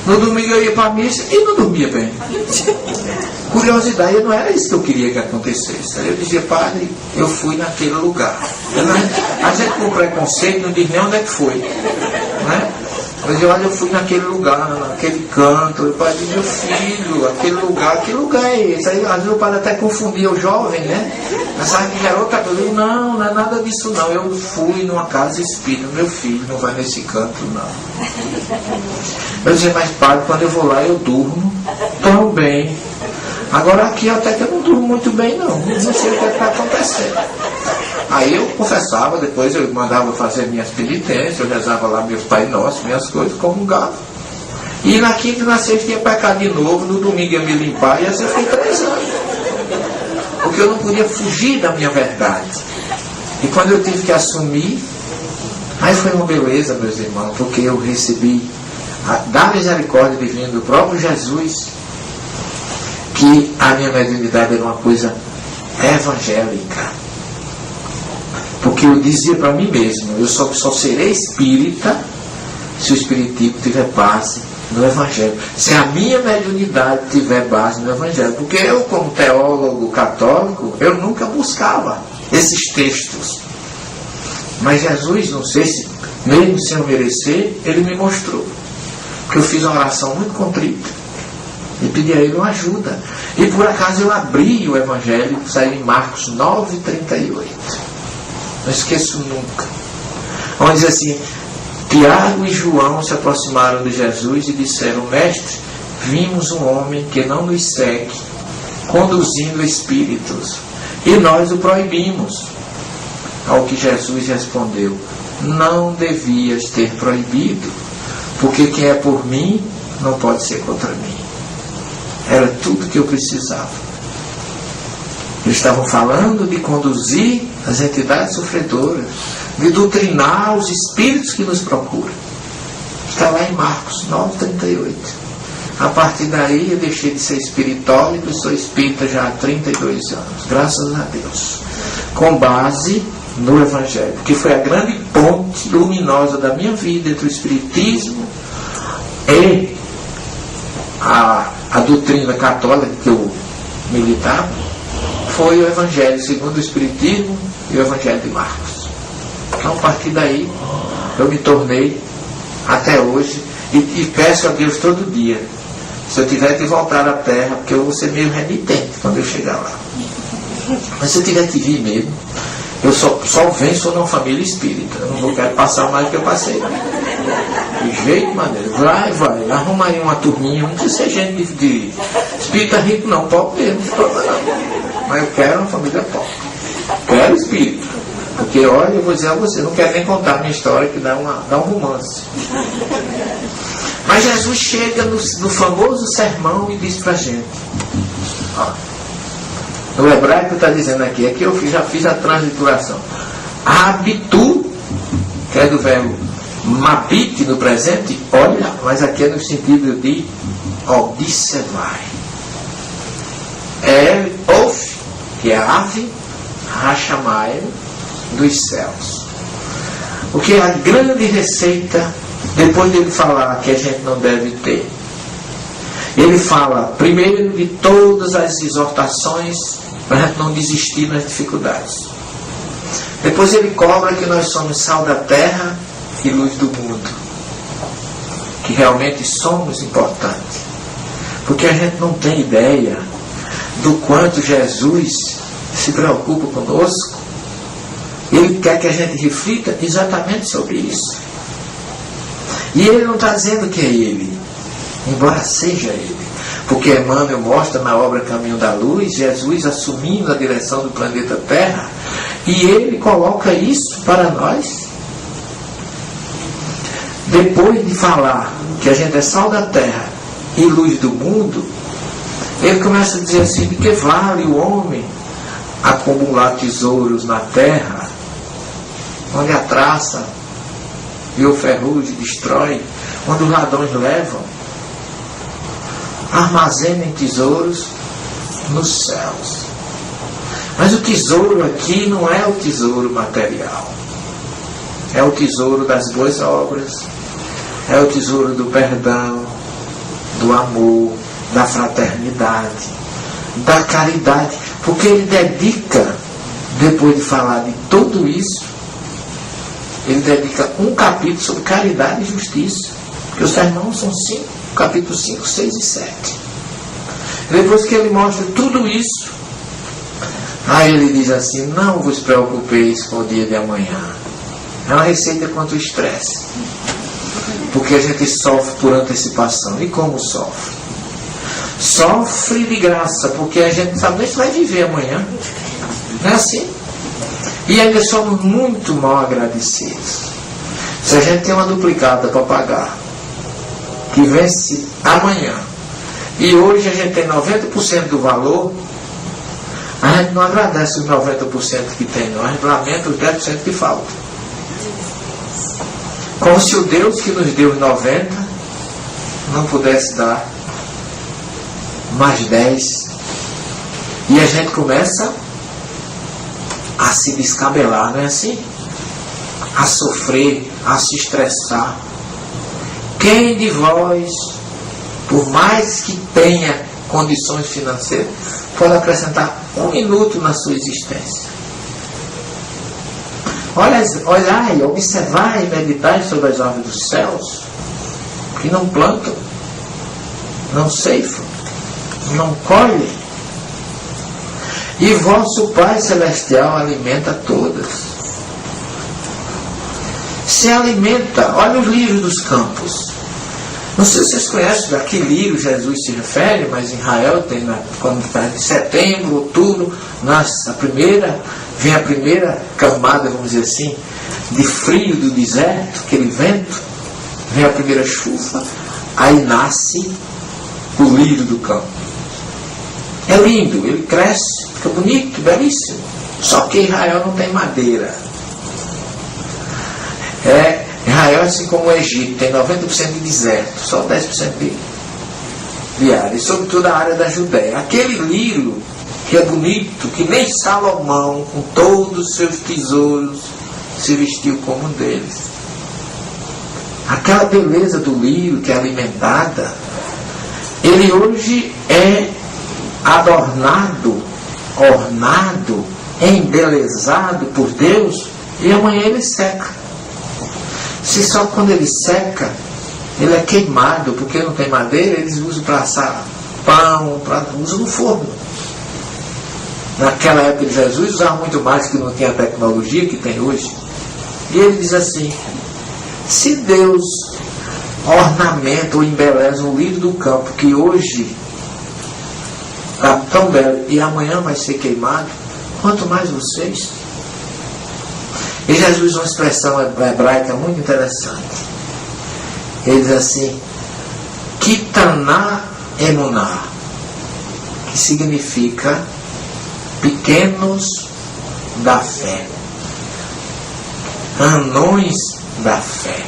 No domingo eu ia para a missa e não dormia bem. Curiosidade, não era isso que eu queria que acontecesse. Eu dizia, padre, eu fui naquele lugar. A gente com preconceito não diz nem onde é que foi. Né? Mas olha, eu fui naquele lugar, naquele canto. O padre disse, meu filho, aquele lugar é esse. Aí às vezes o padre até confundia o jovem, né? Pensava que era outra coisa. Eu, não é nada disso não. Eu fui numa casa espírita, meu filho não vai nesse canto não. Eu dizia, mas padre, quando eu vou lá eu durmo tão bem. Agora aqui até que eu não durmo muito bem não. Não sei o que está acontecendo. Aí eu confessava, depois eu mandava fazer minhas penitências, eu rezava lá meus Pai Nosso, minhas coisas, comungava. E na quinta e na sexta ia pecar de novo, no domingo ia me limpar, e assim eu fiquei 3 anos. Porque eu não podia fugir da minha verdade. E quando eu tive que assumir, aí foi uma beleza, meus irmãos, porque eu recebi da misericórdia divina do próprio Jesus, que a minha mediunidade era uma coisa evangélica. Porque eu dizia para mim mesmo, eu só serei espírita se o espiritismo tiver base no Evangelho. Se a minha mediunidade tiver base no Evangelho. Porque eu, como teólogo católico, eu nunca buscava esses textos. Mas Jesus, não sei se, mesmo sem eu merecer, ele me mostrou. Porque eu fiz uma oração muito contrita. E pedi a ele uma ajuda. E por acaso eu abri o Evangelho, saiu em Marcos 9:38. Não esqueço nunca. Onde diz assim, Tiago e João se aproximaram de Jesus e disseram, mestre, vimos um homem que não nos segue, conduzindo espíritos, e nós o proibimos. Ao que Jesus respondeu, não devias ter proibido, porque quem é por mim não pode ser contra mim. Era tudo que eu precisava. Eles estavam falando de conduzir as entidades sofredoras, de doutrinar os espíritos que nos procuram. Está lá em Marcos 9:38. A partir daí eu deixei de ser espiritólico e sou espírita já há 32 anos. Graças a Deus. Com base no Evangelho, que foi a grande ponte luminosa da minha vida entre o espiritismo e a doutrina católica que eu militava. Foi o Evangelho segundo o Espiritismo e o Evangelho de Marcos. Então, a partir daí, eu me tornei, até hoje, e peço a Deus todo dia, se eu tiver que voltar à Terra, porque eu vou ser meio renitente quando eu chegar lá. Mas se eu tiver que vir mesmo, eu só venho, sou numa família espírita. Eu não quero passar mais do que eu passei. De jeito maneiro. Vai. Arruma aí uma turminha, não precisa ser gente de espírita rico não, pobre mesmo, não tem problema não. Mas eu quero uma família pobre. Quero espírito. Porque, olha, eu vou dizer a você, não quero nem contar a minha história, que dá um romance. Mas Jesus chega no famoso sermão e diz pra gente. Ó, no hebraico está dizendo aqui eu já fiz a transliteração. Habitu, que é do verbo mabit no presente, olha, mas aqui é no sentido de observar. Of, que é ave, Hashamayim, dos céus. O que é a grande receita depois dele falar que a gente não deve ter, ele fala primeiro de todas as exortações para a gente não desistir nas dificuldades. Depois ele cobra que nós somos sal da terra e luz do mundo, que realmente somos importantes, porque a gente não tem ideia do quanto Jesus se preocupa conosco. Ele quer que a gente reflita exatamente sobre isso. E ele não está dizendo que é ele, embora seja ele, porque Emmanuel mostra na obra Caminho da Luz Jesus assumindo a direção do planeta Terra, e ele coloca isso para nós. Depois de falar que a gente é sal da terra e luz do mundo, ele começa a dizer assim: de que vale o homem acumular tesouros na terra, onde a traça e o ferrugem destrói, onde os ladrões levam? Armazenem tesouros nos céus. Mas o tesouro aqui não é o tesouro material, é o tesouro das boas obras, é o tesouro do perdão, do amor, da fraternidade, da caridade, porque ele dedica, depois de falar de tudo isso, ele dedica um capítulo sobre caridade e justiça, porque os sermões são 5, capítulos 5, 6 e 7. Depois que ele mostra tudo isso, aí ele diz assim: não vos preocupeis com o dia de amanhã. É uma receita contra o estresse, porque a gente sofre por antecipação. E como sofre? Sofre de graça, porque a gente sabe nem se vai viver amanhã. Não é assim? E ainda somos muito mal agradecidos. Se a gente tem uma duplicata para pagar, que vence amanhã, e hoje a gente tem 90% do valor, a gente não agradece os 90% que tem, não. A gente lamenta os 10% que falta. Como se o Deus que nos deu os 90 não pudesse dar mais 10. E a gente começa a se descabelar, não é assim? A sofrer, a se estressar. Quem de vós, por mais que tenha condições financeiras, pode acrescentar 1 minuto na sua existência? Olhai, observai e meditai sobre as árvores dos céus, que não plantam, não ceifam, não colhem, e vosso Pai Celestial alimenta todas. Se alimenta. Olha os lírios dos campos. Não sei se vocês conhecem a que lírio Jesus se refere, mas em Israel tem, quando está em setembro, outubro, vem a primeira camada, vamos dizer assim, de frio do deserto, aquele vento, vem a primeira chuva, aí nasce o lírio do campo. É lindo, ele cresce, fica bonito, belíssimo. Só que Israel não tem madeira. Israel, assim como o Egito, tem 90% de deserto, só 10% de área. E sobretudo a área da Judéia. Aquele lírio que é bonito, que nem Salomão, com todos os seus tesouros, se vestiu como um deles. Aquela beleza do lírio que é alimentada, ele hoje é adornado, ornado, embelezado por Deus, e amanhã ele seca. Se só quando ele seca, ele é queimado, porque não tem madeira, eles usam para assar pão, usam no forno. Naquela época de Jesus usavam muito mais, que não tinha a tecnologia que tem hoje. E ele diz assim: se Deus ornamenta ou embeleza um lírio do campo que hoje está tão belo e amanhã vai ser queimado, quanto mais vocês. E Jesus usa uma expressão hebraica muito interessante. Ele diz assim: Kitaná emuná, que significa pequenos da fé, anões da fé.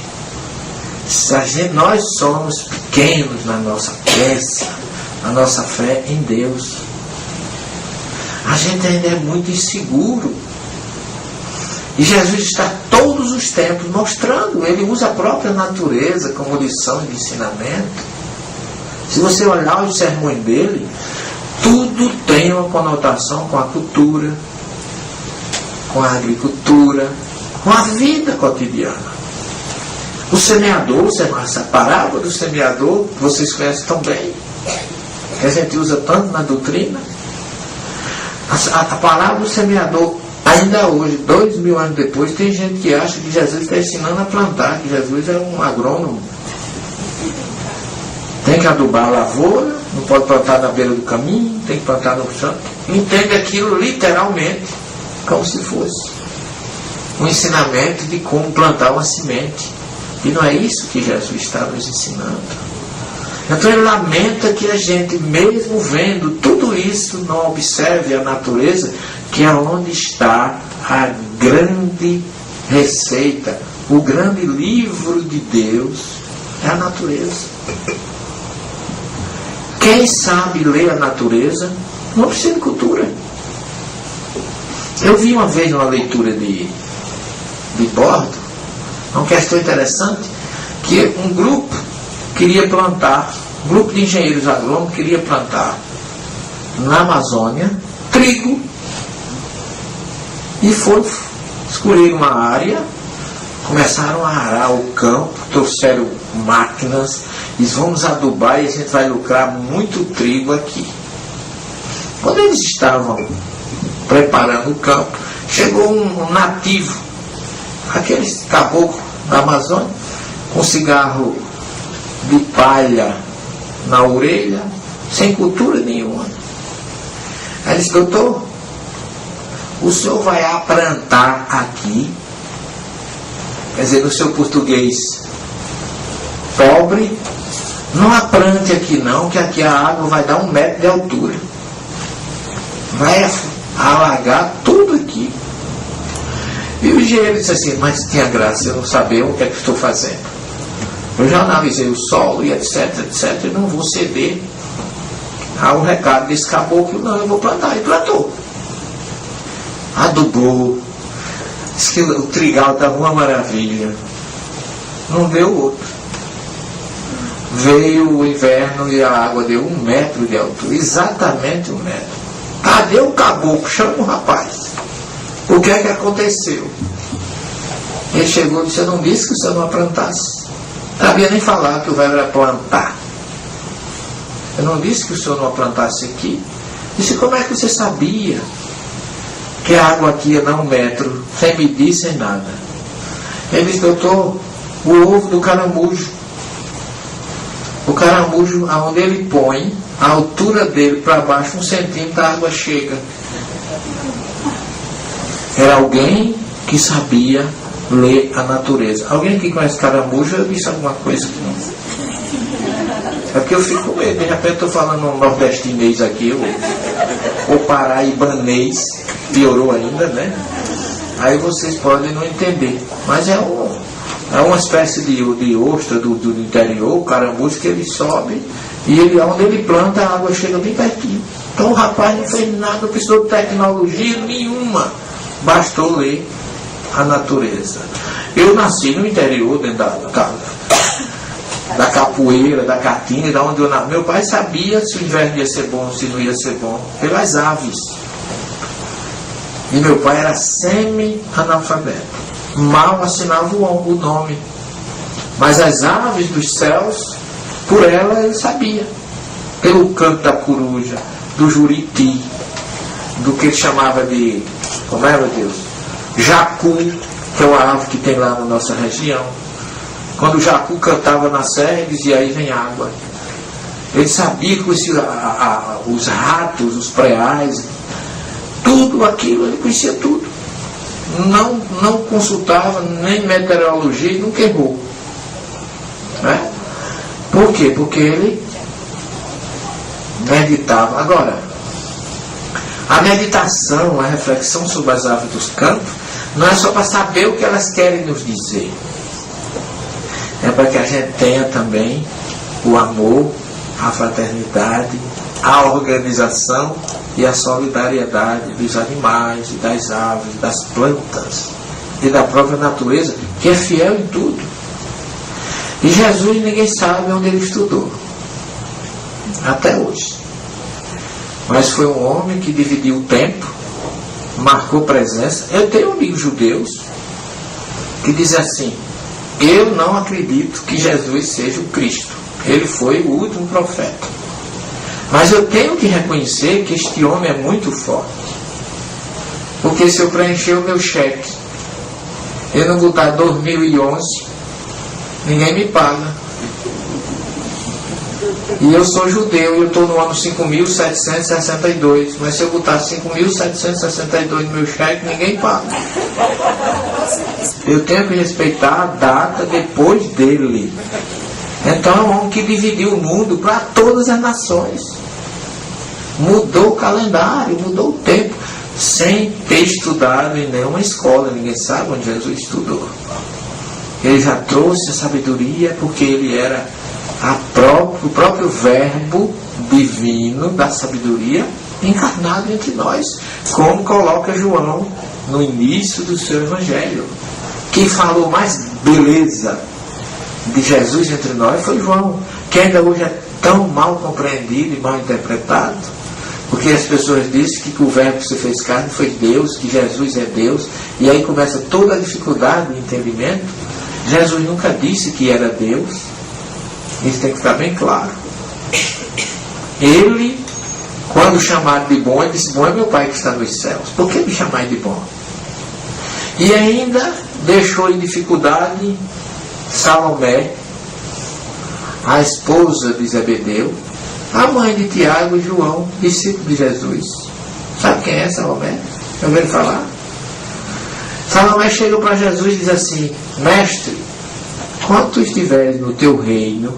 Nós somos pequenos na nossa crença, na nossa fé em Deus. A gente ainda é muito inseguro. E Jesus está todos os tempos mostrando, ele usa a própria natureza como lição de ensinamento. Se você olhar os sermões dele, tudo tem uma conotação com a cultura, com a agricultura, com a vida cotidiana. O semeador, essa parábola do semeador, que vocês conhecem tão bem, que a gente usa tanto na doutrina, a parábola do semeador, ainda hoje, 2000 anos depois, tem gente que acha que Jesus está ensinando a plantar, que Jesus é um agrônomo. Tem que adubar a lavoura, não pode plantar na beira do caminho, tem que plantar no chão. Entende aquilo literalmente, como se fosse um ensinamento de como plantar uma semente. E não é isso que Jesus está nos ensinando. Então ele lamenta que a gente, mesmo vendo tudo isso, não observe a natureza, que é onde está a grande receita, o grande livro de Deus, é a natureza. Quem sabe ler a natureza, não precisa de cultura. Eu vi uma vez uma leitura de bordo, uma questão interessante, que um grupo queria plantar, um grupo de engenheiros agrônomos queria plantar na Amazônia trigo, e foram escolher uma área, começaram a arar o campo, trouxeram máquinas, e vamos adubar e a gente vai lucrar muito trigo aqui. Quando eles estavam preparando o campo, chegou um nativo, aqueles caboclos da Amazônia, com cigarro de palha na orelha, sem cultura nenhuma. Aí ele disse: doutor, o senhor vai aprantar aqui, quer dizer, no seu português pobre, não aprante aqui não, que aqui a água vai dar 1 metro de altura, vai alagar tudo aqui. E o engenheiro disse assim: mas tinha graça eu não saber o que é que estou fazendo. Eu já analisei o solo e etc, e não vou ceder ao recado desse caboclo, não, eu vou plantar. E plantou. Adubou. Disse que o trigal estava uma maravilha. Não deu outro. Veio o inverno e a água deu 1 metro de altura, exatamente 1 metro. Cadê o caboclo? Chama o rapaz. O que é que aconteceu? Ele chegou e disse: eu não disse que o senhor não plantasse. Não havia nem falar que o verbo era plantar. Eu não disse que o senhor não plantasse aqui. Disse: como é que você sabia que a água aqui ia dar 1 metro, sem medir, sem nada? Ele disse: doutor, o ovo do caramujo. O caramujo, aonde ele põe, a altura dele para baixo, 1 centímetro, a água chega. Era alguém que sabia ler a natureza. Alguém que conhece caramujo, eu disse alguma coisa que não. É porque eu fico com medo, de repente estou falando um nordestinês aqui, ou paraibanês, piorou ainda, né? Aí vocês podem não entender. Mas é uma espécie de ostra do interior, o caramujo, que ele sobe, e onde ele planta, a água chega bem pertinho. Então o rapaz não fez nada, não precisou de tecnologia nenhuma. Bastou ler a natureza. Eu nasci no interior, dentro da capoeira, da caatinga, da onde eu nasci. Meu pai sabia se o inverno ia ser bom, se não ia ser bom, pelas aves. E meu pai era semi-analfabeto. Mal assinava o nome. Mas as aves dos céus, por ela ele sabia. Pelo canto da coruja, do juriti, do que ele chamava de, como é, meu Deus? Jacu, que é uma ave que tem lá na nossa região. Quando o jacu cantava na serra, ele dizia: aí vem água. Ele sabia que os ratos, os preais, tudo aquilo, ele conhecia tudo. Não consultava nem meteorologia e nunca errou. Né? Por quê? Porque ele meditava. Agora, a meditação, a reflexão sobre as aves dos campos, não é só para saber o que elas querem nos dizer. É para que a gente tenha também o amor, a fraternidade, a organização e a solidariedade dos animais, das aves, das plantas. e da própria natureza, que é fiel em tudo. E Jesus, ninguém sabe onde ele estudou, até hoje. Mas foi um homem que dividiu o tempo, marcou presença. Eu tenho amigos judeus que dizem assim: eu não acredito que Jesus seja o Cristo, ele foi o último profeta, mas eu tenho que reconhecer que este homem é muito forte, porque se eu preencher o meu cheque e não botar 2011, ninguém me paga. E eu sou judeu e eu estou no ano 5.762, mas se eu botar 5.762 no meu cheque, ninguém paga. Eu tenho que respeitar a data depois dele. Então é um homem que dividiu o mundo para todas as nações. Mudou o calendário, mudou o tempo, sem ter estudado em nenhuma escola. Ninguém sabe onde Jesus estudou. Ele já trouxe a sabedoria porque ele era o próprio verbo divino da sabedoria encarnado entre nós, como coloca João no início do seu evangelho. Quem falou mais beleza de Jesus entre nós foi João, que ainda hoje é tão mal compreendido e mal interpretado, porque as pessoas dizem que o verbo que se fez carne foi Deus, que Jesus é Deus, e aí começa toda a dificuldade de entendimento. Jesus nunca disse que era Deus. Isso tem que ficar bem claro. Ele, quando chamado de bom, ele disse: bom é meu Pai que está nos céus, por que me chamar de bom? E ainda deixou em dificuldade Salomé, a esposa de Zebedeu, a mãe de Tiago e João, discípulo de Jesus. Sabe quem é Salomé? Já ouviram falar? Salomé chegou para Jesus e diz assim: mestre, quando tu estiveres no teu reino,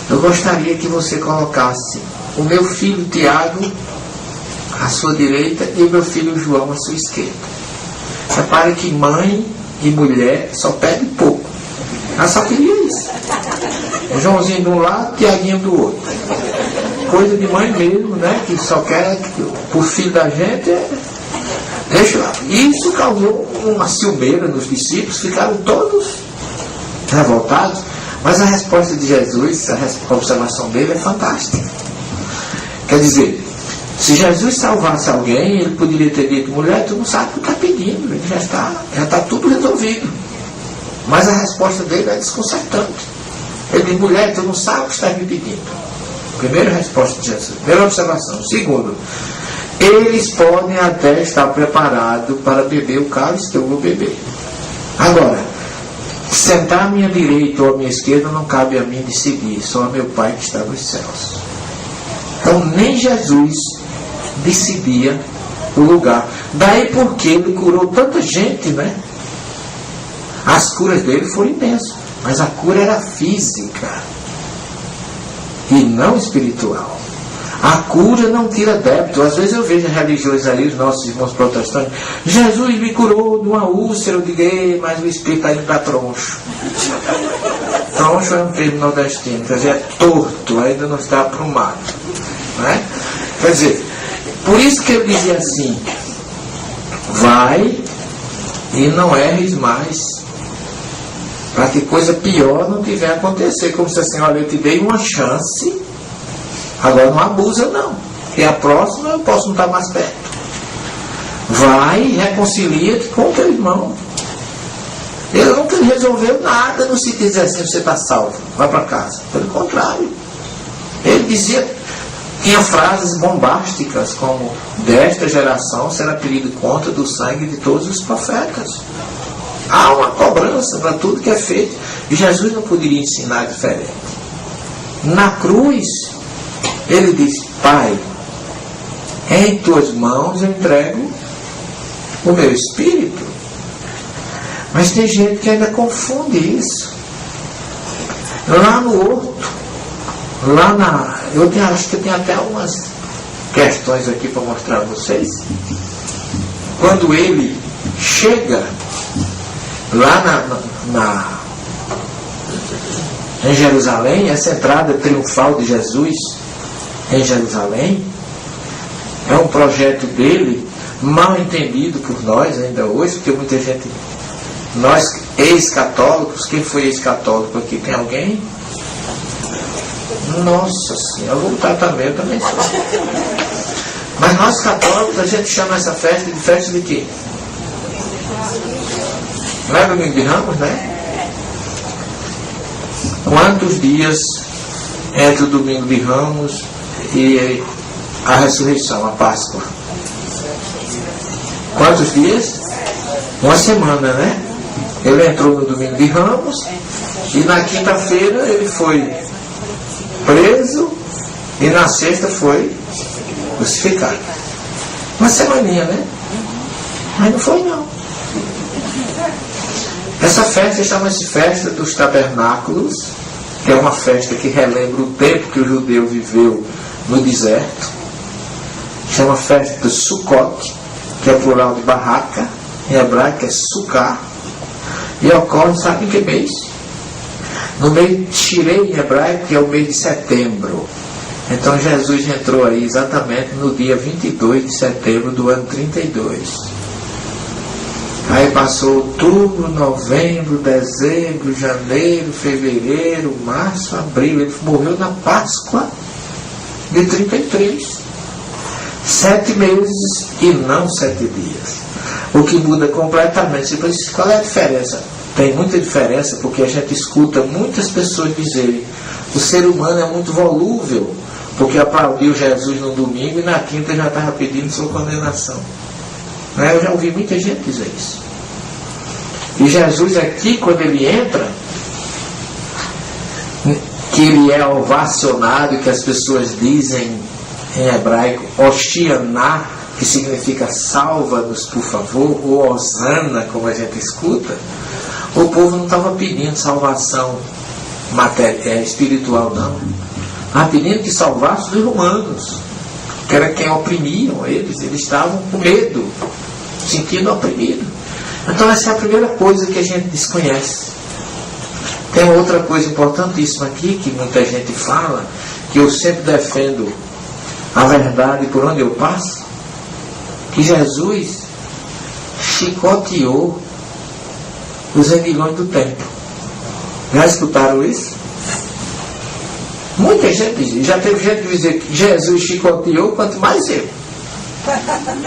eu gostaria que você colocasse o meu filho Tiago à sua direita e o meu filho João à sua esquerda. Repare que mãe e mulher só pedem pouco. Ela só queria isso. O Joãozinho de um lado, Tiaguinho do outro. Coisa de mãe mesmo, né? Que só quer que o filho da gente deixa lá. Isso causou uma ciumeira nos discípulos, ficaram todos revoltados. Mas a resposta de Jesus, a observação dele é fantástica. Quer dizer, se Jesus salvasse alguém, ele poderia ter dito: mulher, tu não sabe o que está pedindo, ele já está tudo resolvido. Mas a resposta dele é desconcertante. Ele diz: mulher, tu não sabe o que está me pedindo. Primeira resposta de Jesus, primeira observação. Segundo, eles podem até estar preparados para beber o cálice que eu vou beber. Agora, sentar à minha direita ou à minha esquerda não cabe a mim decidir, só a meu Pai que está nos céus. Então nem Jesus decidia o lugar. Daí porque ele curou tanta gente, né? As curas dele foram imensas, mas a cura era física e não espiritual. A cura não tira débito. Às vezes eu vejo religiosos aí, os nossos irmãos protestantes: Jesus me curou de uma úlcera. Eu digo: mas o espírito ainda está troncho. Troncho é um termo nordestino, quer dizer, é torto, ainda não está aprumado, né? Quer dizer, por isso que ele dizia assim: vai e não erres mais, para que coisa pior não tiver a acontecer. Como se assim: olha, eu te dei uma chance, agora não abusa não, porque a próxima eu posso não estar mais perto. Vai e reconcilia-te com o teu irmão. Ele nunca resolveu nada no sentido de dizer assim: você está salvo, vai para casa. Pelo contrário, ele dizia, tinha frases bombásticas como: desta geração será pedido conta do sangue de todos os profetas. Há uma cobrança para tudo que é feito, e Jesus não poderia ensinar diferente. Na cruz ele diz: Pai, em tuas mãos eu entrego o meu espírito. Mas tem gente que ainda confunde isso. Lá no horto, acho que eu tenho até umas questões aqui para mostrar a vocês. Quando ele chega lá em Jerusalém, essa entrada triunfal de Jesus em Jerusalém é um projeto dele mal entendido por nós ainda hoje, porque muita gente, nós ex-católicos, quem foi ex-católico aqui? Tem alguém? Nossa Senhora, eu vou lutar também, eu também sou. Mas nós católicos, a gente chama essa festa de festa de quê? Não é Domingo de Ramos, né? Quantos dias entre o Domingo de Ramos e a ressurreição, a Páscoa? Quantos dias? Uma semana, né? Ele entrou no Domingo de Ramos e na quinta-feira ele foi preso e na sexta foi crucificado. Uma semaninha, né? Mas não foi não. Essa festa chama-se Festa dos Tabernáculos, que é uma festa que relembra o tempo que o judeu viveu no deserto. Chama Festa de Sukkot, que é plural de barraca, em hebraico é Sukkah, e ocorre, sabe em que mês? No mês de Tishrei, em hebraico, que é o mês de setembro. Então Jesus entrou aí exatamente no dia 22 de setembro do ano 32. Aí passou outubro, novembro, dezembro, janeiro, fevereiro, março, abril. Ele morreu na Páscoa de 33. 7 meses e não 7 dias. O que muda completamente. Qual é a diferença? Tem muita diferença, porque a gente escuta muitas pessoas dizerem: o ser humano é muito volúvel, porque aplaudiu Jesus no domingo e na quinta já estava pedindo sua condenação. Eu já ouvi muita gente dizer isso. E Jesus aqui, quando ele entra, que ele é ovacionado, que as pessoas dizem em hebraico Hoshianá, que significa salva-nos por favor, ou Hosana, como a gente escuta, o povo não estava pedindo salvação espiritual, não. Estava pedindo que salvasse os romanos, que era quem oprimiam eles estavam com medo, sentindo oprimido. Então essa é a primeira coisa que a gente desconhece. Tem outra coisa importantíssima aqui, que muita gente fala, que eu sempre defendo a verdade por onde eu passo, que Jesus chicoteou os vendilhões do templo. Já escutaram isso? Muita gente diz, já teve gente que dizer que Jesus chicoteou, quanto mais eu.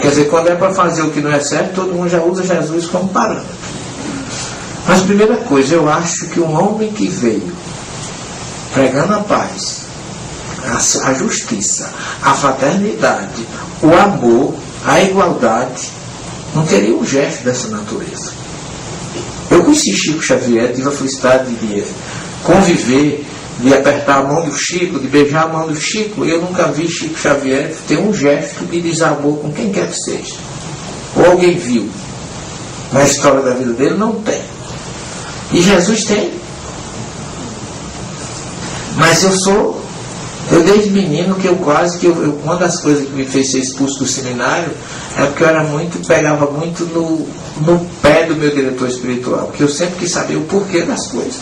Quer dizer, quando é para fazer o que não é certo, todo mundo já usa Jesus como parâmetro. Mas primeira coisa, eu acho que um homem que veio pregando a paz, a justiça, a fraternidade, o amor, a igualdade, não teria um gesto dessa natureza. Eu conheci Chico Xavier, tive a felicidade de conviver, de apertar a mão do Chico, de beijar a mão do Chico, e eu nunca vi Chico Xavier ter um gesto de desamor com quem quer que seja. Ou alguém viu. Na história da vida dele não tem. E Jesus tem. Mas eu desde menino, que uma das coisas que me fez ser expulso do seminário é porque eu pegava muito no pé do meu diretor espiritual, porque eu sempre quis saber o porquê das coisas.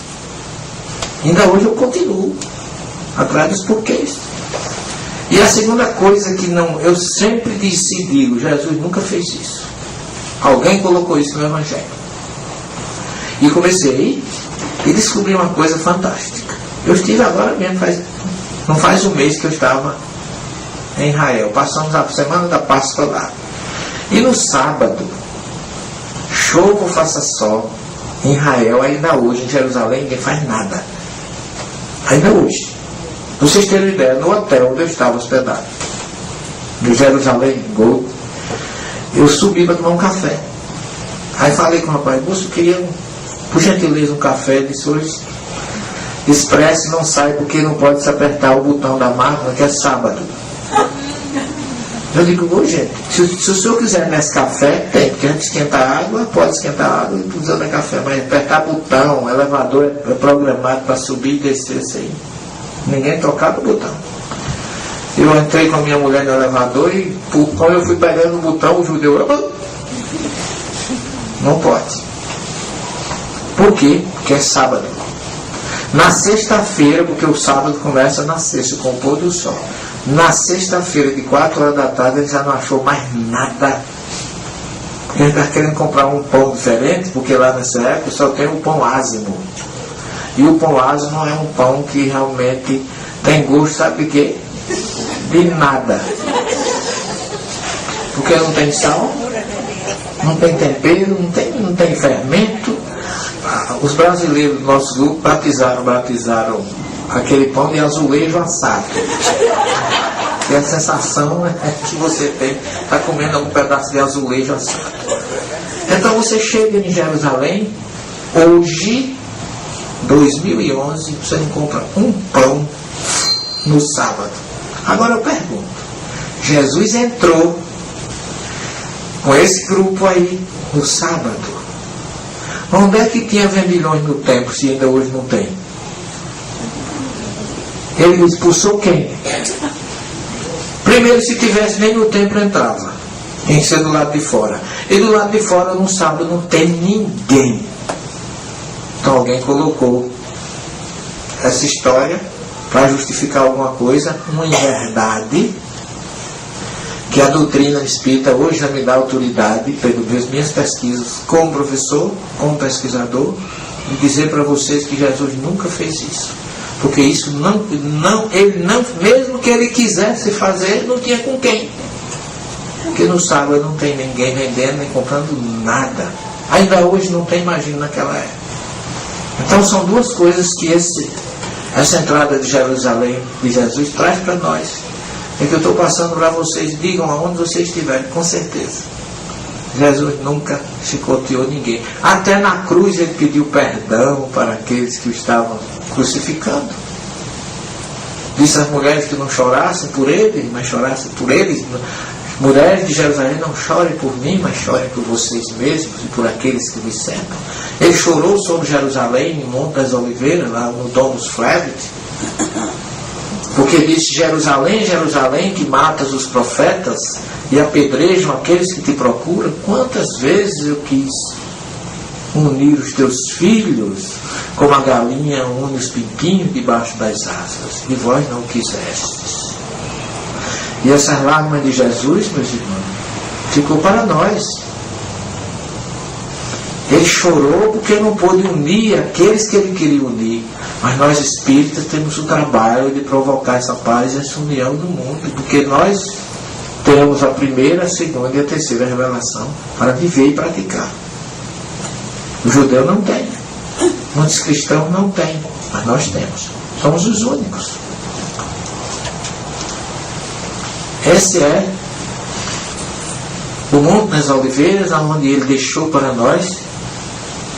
Ainda hoje eu continuo atrás dos porquês. E a segunda coisa que eu sempre disse e digo, Jesus nunca fez isso. Alguém colocou isso no Evangelho. E comecei e descobri uma coisa fantástica. Eu estive agora mesmo, não faz um mês que eu estava em Israel. Passamos a semana da Páscoa lá. E no sábado, chova ou faça sol, em Israel, ainda hoje, em Jerusalém, ninguém faz nada. Ainda hoje. Pra vocês terem uma ideia, no hotel onde eu estava hospedado, no Jerusalém Gold, eu subi para tomar um café. Aí falei com o rapaz: moço, eu queria, por gentileza, um café. Ele disse: hoje Expresso não sai porque não pode se apertar o botão da máquina, que é sábado. Eu digo: ô gente, se o senhor quiser nesse café, tem, porque a gente esquenta a água, pode esquentar água e usando café, mas apertar botão, elevador é programado para subir e descer isso aí. Ninguém tocava o botão. Eu entrei com a minha mulher no elevador e quando eu fui pegando o botão, o judeu: não pode. Por quê? Porque é sábado. Na sexta-feira, porque o sábado começa na sexta, com o pôr do sol. Na sexta-feira, de 4 horas da tarde, ele já não achou mais nada Porque a gente está querendo comprar um pão diferente, porque lá nessa época só tem o pão ázimo. E o pão ázimo é um pão que realmente tem gosto, sabe de quê? De nada. Porque não tem sal, não tem tempero, não tem fermento. Os brasileiros do nosso grupo batizaram aquele pão de azulejo assado. E a sensação é que você tem, está comendo um pedaço de azulejo assado. Então você chega em Jerusalém, hoje, 2011, você não compra um pão no sábado. Agora eu pergunto, Jesus entrou com esse grupo aí no sábado. Onde é que tinha vendilhões no templo, se ainda hoje não tem? Ele expulsou quem? Primeiro, se tivesse, nem no templo entrava. Tem que ser do lado de fora. E do lado de fora, no sábado, não tem ninguém. Então alguém colocou essa história para justificar alguma coisa, uma inverdade, que a doutrina espírita hoje já me dá autoridade, pelas minhas pesquisas, como professor, como pesquisador, de dizer para vocês que Jesus nunca fez isso. Porque isso ele não, mesmo que ele quisesse fazer, não tinha com quem. Porque no sábado não tem ninguém vendendo nem comprando nada. Ainda hoje não tem, imagina naquela época. Então são duas coisas que essa entrada de Jerusalém de Jesus traz para nós. É que eu estou passando para vocês, digam aonde vocês estiverem, com certeza. Jesus nunca chicoteou ninguém. Até na cruz ele pediu perdão para aqueles que o estavam crucificando. Disse às mulheres que não chorassem por ele, mas chorassem por eles. Mulheres de Jerusalém, não chorem por mim, mas chorem por vocês mesmos e por aqueles que vos cercam. Ele chorou sobre Jerusalém, em Monte das Oliveiras, lá no Domus Flevit, porque disse: Jerusalém, Jerusalém, que matas os profetas e apedrejam aqueles que te procuram. Quantas vezes eu quis unir os teus filhos, como a galinha une os pintinhos debaixo das asas, e vós não quisestes. E essas lágrimas de Jesus, meus irmãos, ficou para nós. Ele chorou porque não pôde unir aqueles que ele queria unir. Mas nós espíritas temos o trabalho de provocar essa paz e essa união no mundo, porque nós temos a primeira, a segunda e a terceira revelação para viver e praticar. O judeu não tem, muitos cristãos não têm, mas nós temos. Somos os únicos. Esse é o Monte das Oliveiras, onde ele deixou para nós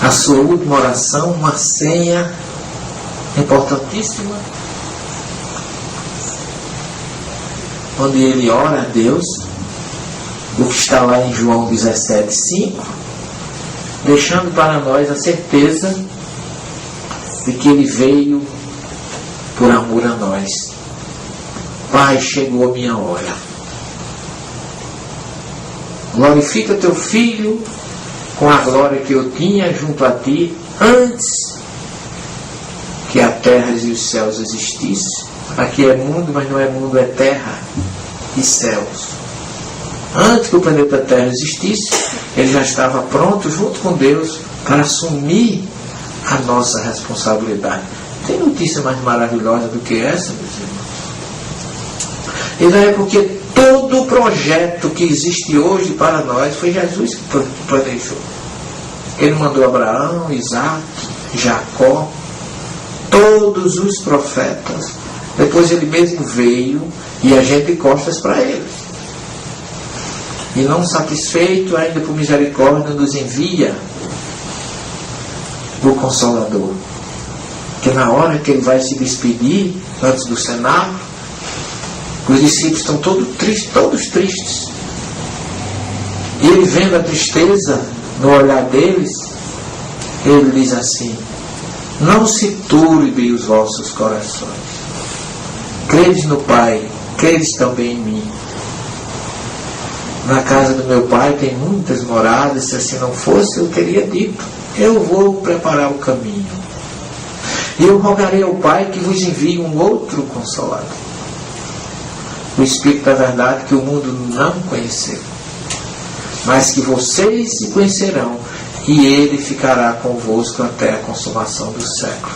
a sua última oração, uma senha importantíssima, onde ele ora a Deus, o que está lá em João 17:5, deixando para nós a certeza de que ele veio por amor a nós. Pai, chegou a minha hora. Glorifica teu Filho com a glória que eu tinha junto a ti antes que a terra e os céus existissem. Aqui é mundo, mas não é mundo, é terra e céus. Antes que o planeta Terra existisse, ele já estava pronto, junto com Deus, para assumir a nossa responsabilidade. Tem notícia mais maravilhosa do que essa, meus irmãos? E daí porque todo o projeto que existe hoje para nós foi Jesus que planejou. Ele mandou Abraão, Isaac, Jacó, todos os profetas. Depois ele mesmo veio e a gente de costas para ele. E não satisfeito, ainda por misericórdia, nos envia o Consolador. Que na hora que ele vai se despedir, antes do cenáculo, os discípulos estão todos tristes. E ele, vendo a tristeza no olhar deles, ele diz assim: não se turbem os vossos corações. Credes no Pai, credes também em mim. Na casa do meu Pai tem muitas moradas, se assim não fosse, eu teria dito: eu vou preparar o caminho. E eu rogarei ao Pai que vos envie um outro Consolador, o Espírito da verdade, que o mundo não conheceu. mas que vocês se conhecerão, e Ele ficará convosco até a consumação do século.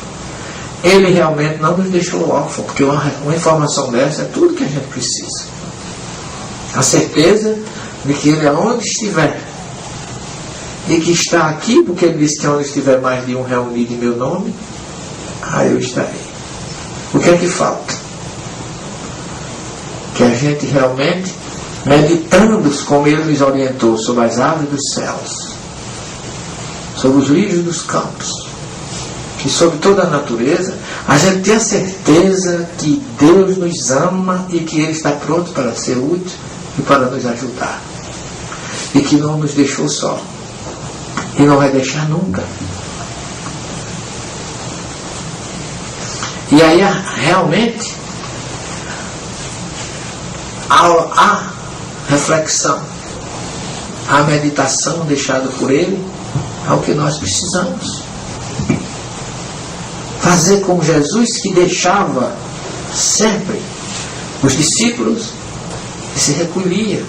Ele realmente não nos deixou órfãos, porque uma informação dessa é tudo que a gente precisa. A certeza de que Ele, aonde estiver, e que está aqui, porque Ele disse que onde estiver mais de um reunido em meu nome, eu estarei. O que é que falta? Que a gente realmente, meditando como Ele nos orientou sobre as aves dos céus, sobre os lírios dos campos, e sobre toda a natureza, a gente tem a certeza que Deus nos ama e que Ele está pronto para ser útil e para nos ajudar. E que não nos deixou só. E não vai deixar nunca. E aí, realmente, a reflexão, a meditação deixada por Ele, é o que nós precisamos. Fazer como Jesus, que deixava sempre os discípulos e se recolhia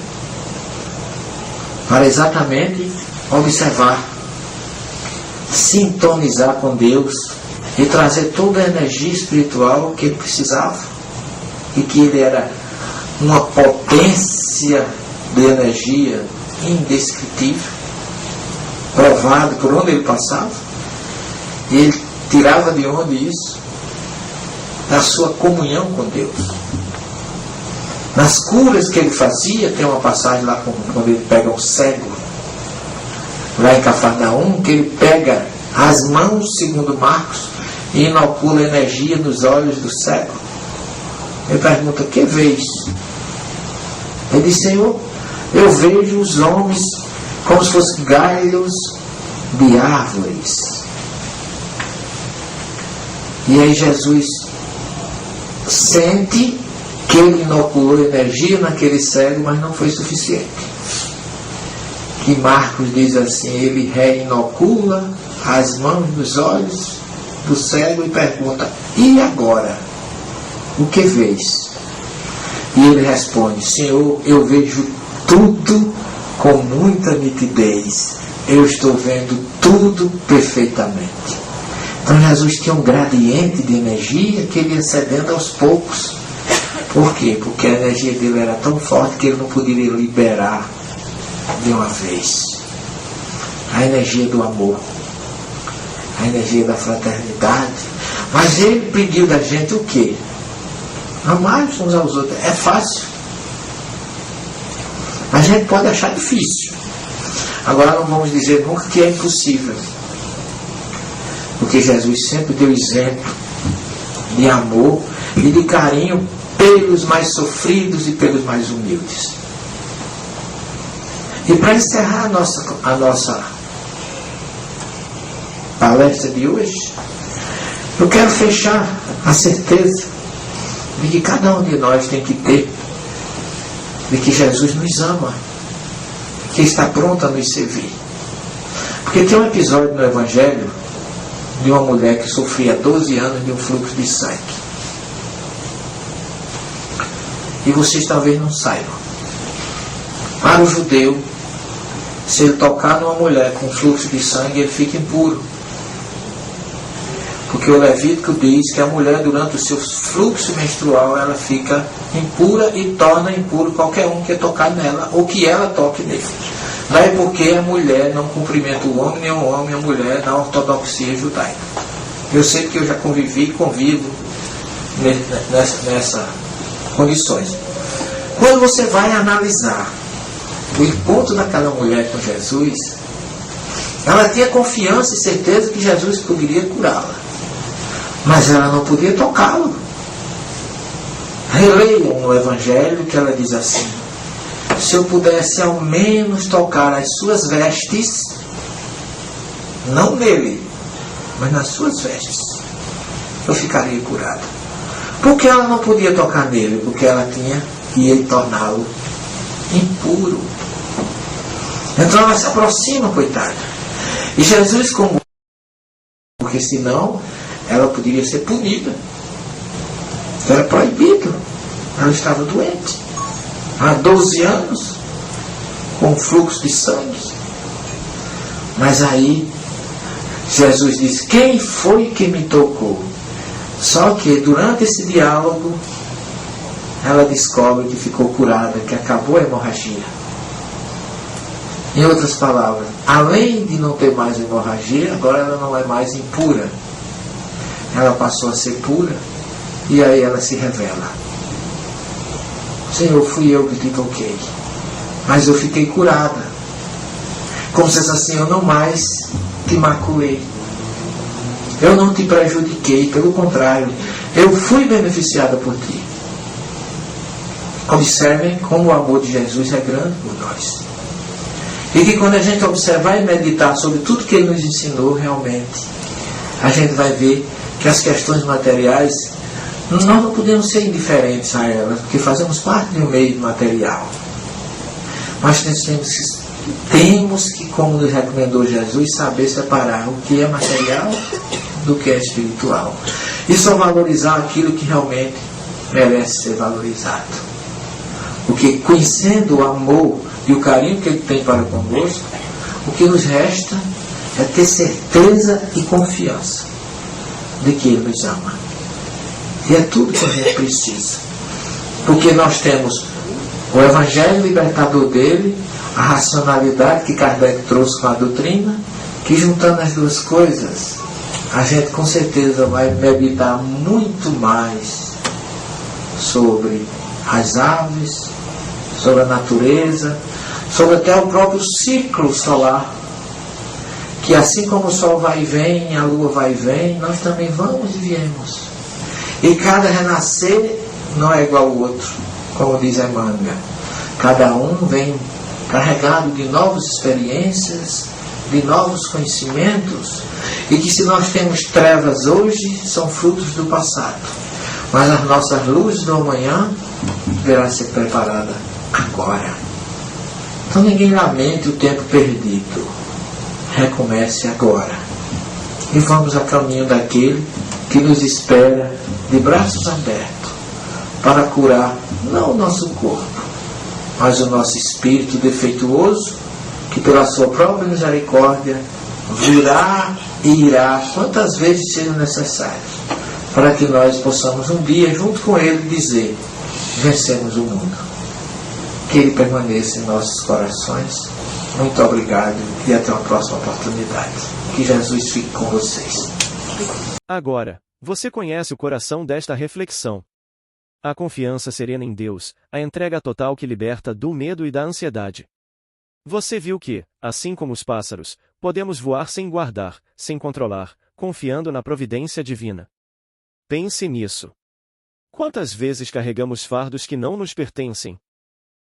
para exatamente observar, sintonizar com Deus e trazer toda a energia espiritual que ele precisava, e que ele era uma potência de energia indescritível, provado por onde ele passava. E ele tirava de onde isso? Da sua comunhão com Deus. Nas curas que ele fazia, tem uma passagem lá quando ele pega um cego, lá em Cafarnaum, que ele pega as mãos, segundo Marcos, e inocula energia nos olhos do cego. Ele pergunta: que vês? Ele diz: Senhor, eu vejo os homens como se fossem galhos de árvores. E aí Jesus sente que ele inoculou energia naquele cego, mas não foi suficiente. Que Marcos diz assim: ele reinocula as mãos nos olhos do cego e pergunta: e agora? O que vês? E ele responde: Senhor, eu vejo tudo com muita nitidez. Eu estou vendo tudo perfeitamente. Então Jesus tinha um gradiente de energia que ele ia cedendo aos poucos. Por quê? Porque a energia dele era tão forte que ele não poderia liberar de uma vez. A energia do amor, a energia da fraternidade. Mas ele pediu da gente o quê? Amar uns aos outros. É fácil. A gente pode achar difícil. Agora não vamos dizer nunca que é impossível. Porque Jesus sempre deu exemplo de amor e de carinho pelos mais sofridos e pelos mais humildes. E para encerrar a nossa palestra de hoje, eu quero fechar a certeza de que cada um de nós tem que ter, de que Jesus nos ama, que está pronto a nos servir. Porque tem um episódio no Evangelho de uma mulher que sofria 12 anos de um fluxo de sangue. E vocês talvez não saibam. Para o judeu, se ele tocar numa mulher com fluxo de sangue, ele fica impuro. Porque o Levítico diz que a mulher, durante o seu fluxo menstrual, ela fica impura e torna impuro qualquer um que tocar nela ou que ela toque nele. Daí porque a mulher não cumprimenta o homem, nem o homem a mulher na ortodoxia judaica. Eu sei que eu já convivi e convivo nessas condições. Quando você vai analisar o encontro daquela mulher com Jesus, ela tinha confiança e certeza que Jesus poderia curá-la, mas ela não podia tocá-lo. Releiam no Evangelho que ela diz assim: se eu pudesse ao menos tocar as suas vestes, não nele, mas nas suas vestes, eu ficaria curada. Por que ela não podia tocar nele? Porque ela tinha que ia torná-lo impuro. Então ela se aproxima, coitada. E Jesus, como, porque senão ela poderia ser punida. Era proibido. Ela estava doente há 12 anos. com fluxo de sangue. Mas aí, Jesus diz, quem foi que me tocou? Só que durante esse diálogo, ela descobre que ficou curada, que acabou a hemorragia. Em outras palavras, além de não ter mais hemorragia, agora ela não é mais impura. Ela passou a ser pura e aí ela se revela. Senhor, fui eu que te toquei, mas eu fiquei curada. Como se assim, eu não mais te maculei. Eu não te prejudiquei, pelo contrário, eu fui beneficiada por ti. Observem como o amor de Jesus é grande por nós. E que quando a gente observar e meditar sobre tudo que Ele nos ensinou, realmente, a gente vai ver que as questões materiais, nós não podemos ser indiferentes a elas, porque fazemos parte de um meio material. Mas temos que, como nos recomendou Jesus, saber separar o que é material do que é espiritual. E só valorizar aquilo que realmente merece ser valorizado. Porque conhecendo o amor e o carinho que Ele tem para conosco, o que nos resta é ter certeza e confiança de que Ele nos ama. E é tudo que a gente precisa. Porque nós temos o Evangelho libertador dele, a racionalidade que Kardec trouxe com a doutrina, que juntando as duas coisas, a gente com certeza vai meditar muito mais sobre as aves, sobre a natureza, sobre até o próprio ciclo solar, que assim como o Sol vai e vem, a Lua vai e vem, nós também vamos e viemos. E cada renascer não é igual ao outro, como diz Emmanuel. Cada um vem carregado de novas experiências, de novos conhecimentos, e que se nós temos trevas hoje, são frutos do passado. Mas as nossas luzes do amanhã deverá ser preparada agora. Então ninguém lamente o tempo perdido. Recomece agora. E vamos a caminho daquele que nos espera de braços abertos para curar não o nosso corpo, mas o nosso espírito defeituoso, que pela sua própria misericórdia virá e irá quantas vezes seja necessário, para que nós possamos um dia, junto com Ele, dizer: vencemos o mundo. Que Ele permaneça em nossos corações. Muito obrigado e até uma próxima oportunidade. Que Jesus fique com vocês. Agora, você conhece o coração desta reflexão. A confiança serena em Deus, a entrega total que liberta do medo e da ansiedade. Você viu que, assim como os pássaros, podemos voar sem guardar, sem controlar, confiando na providência divina. Pense nisso. Quantas vezes carregamos fardos que não nos pertencem?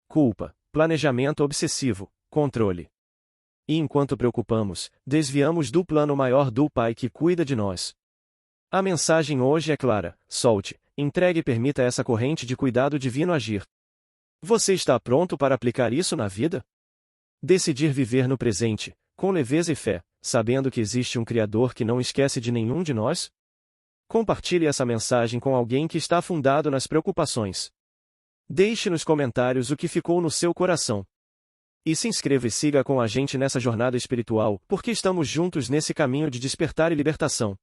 Culpa, planejamento obsessivo, controle. E enquanto preocupamos, desviamos do plano maior do Pai que cuida de nós. A mensagem hoje é clara: solte, entregue e permita essa corrente de cuidado divino agir. Você está pronto para aplicar isso na vida? Decidir viver no presente, com leveza e fé, sabendo que existe um Criador que não esquece de nenhum de nós? Compartilhe essa mensagem com alguém que está afundado nas preocupações. Deixe nos comentários o que ficou no seu coração. E se inscreva e siga com a gente nessa jornada espiritual, porque estamos juntos nesse caminho de despertar e libertação.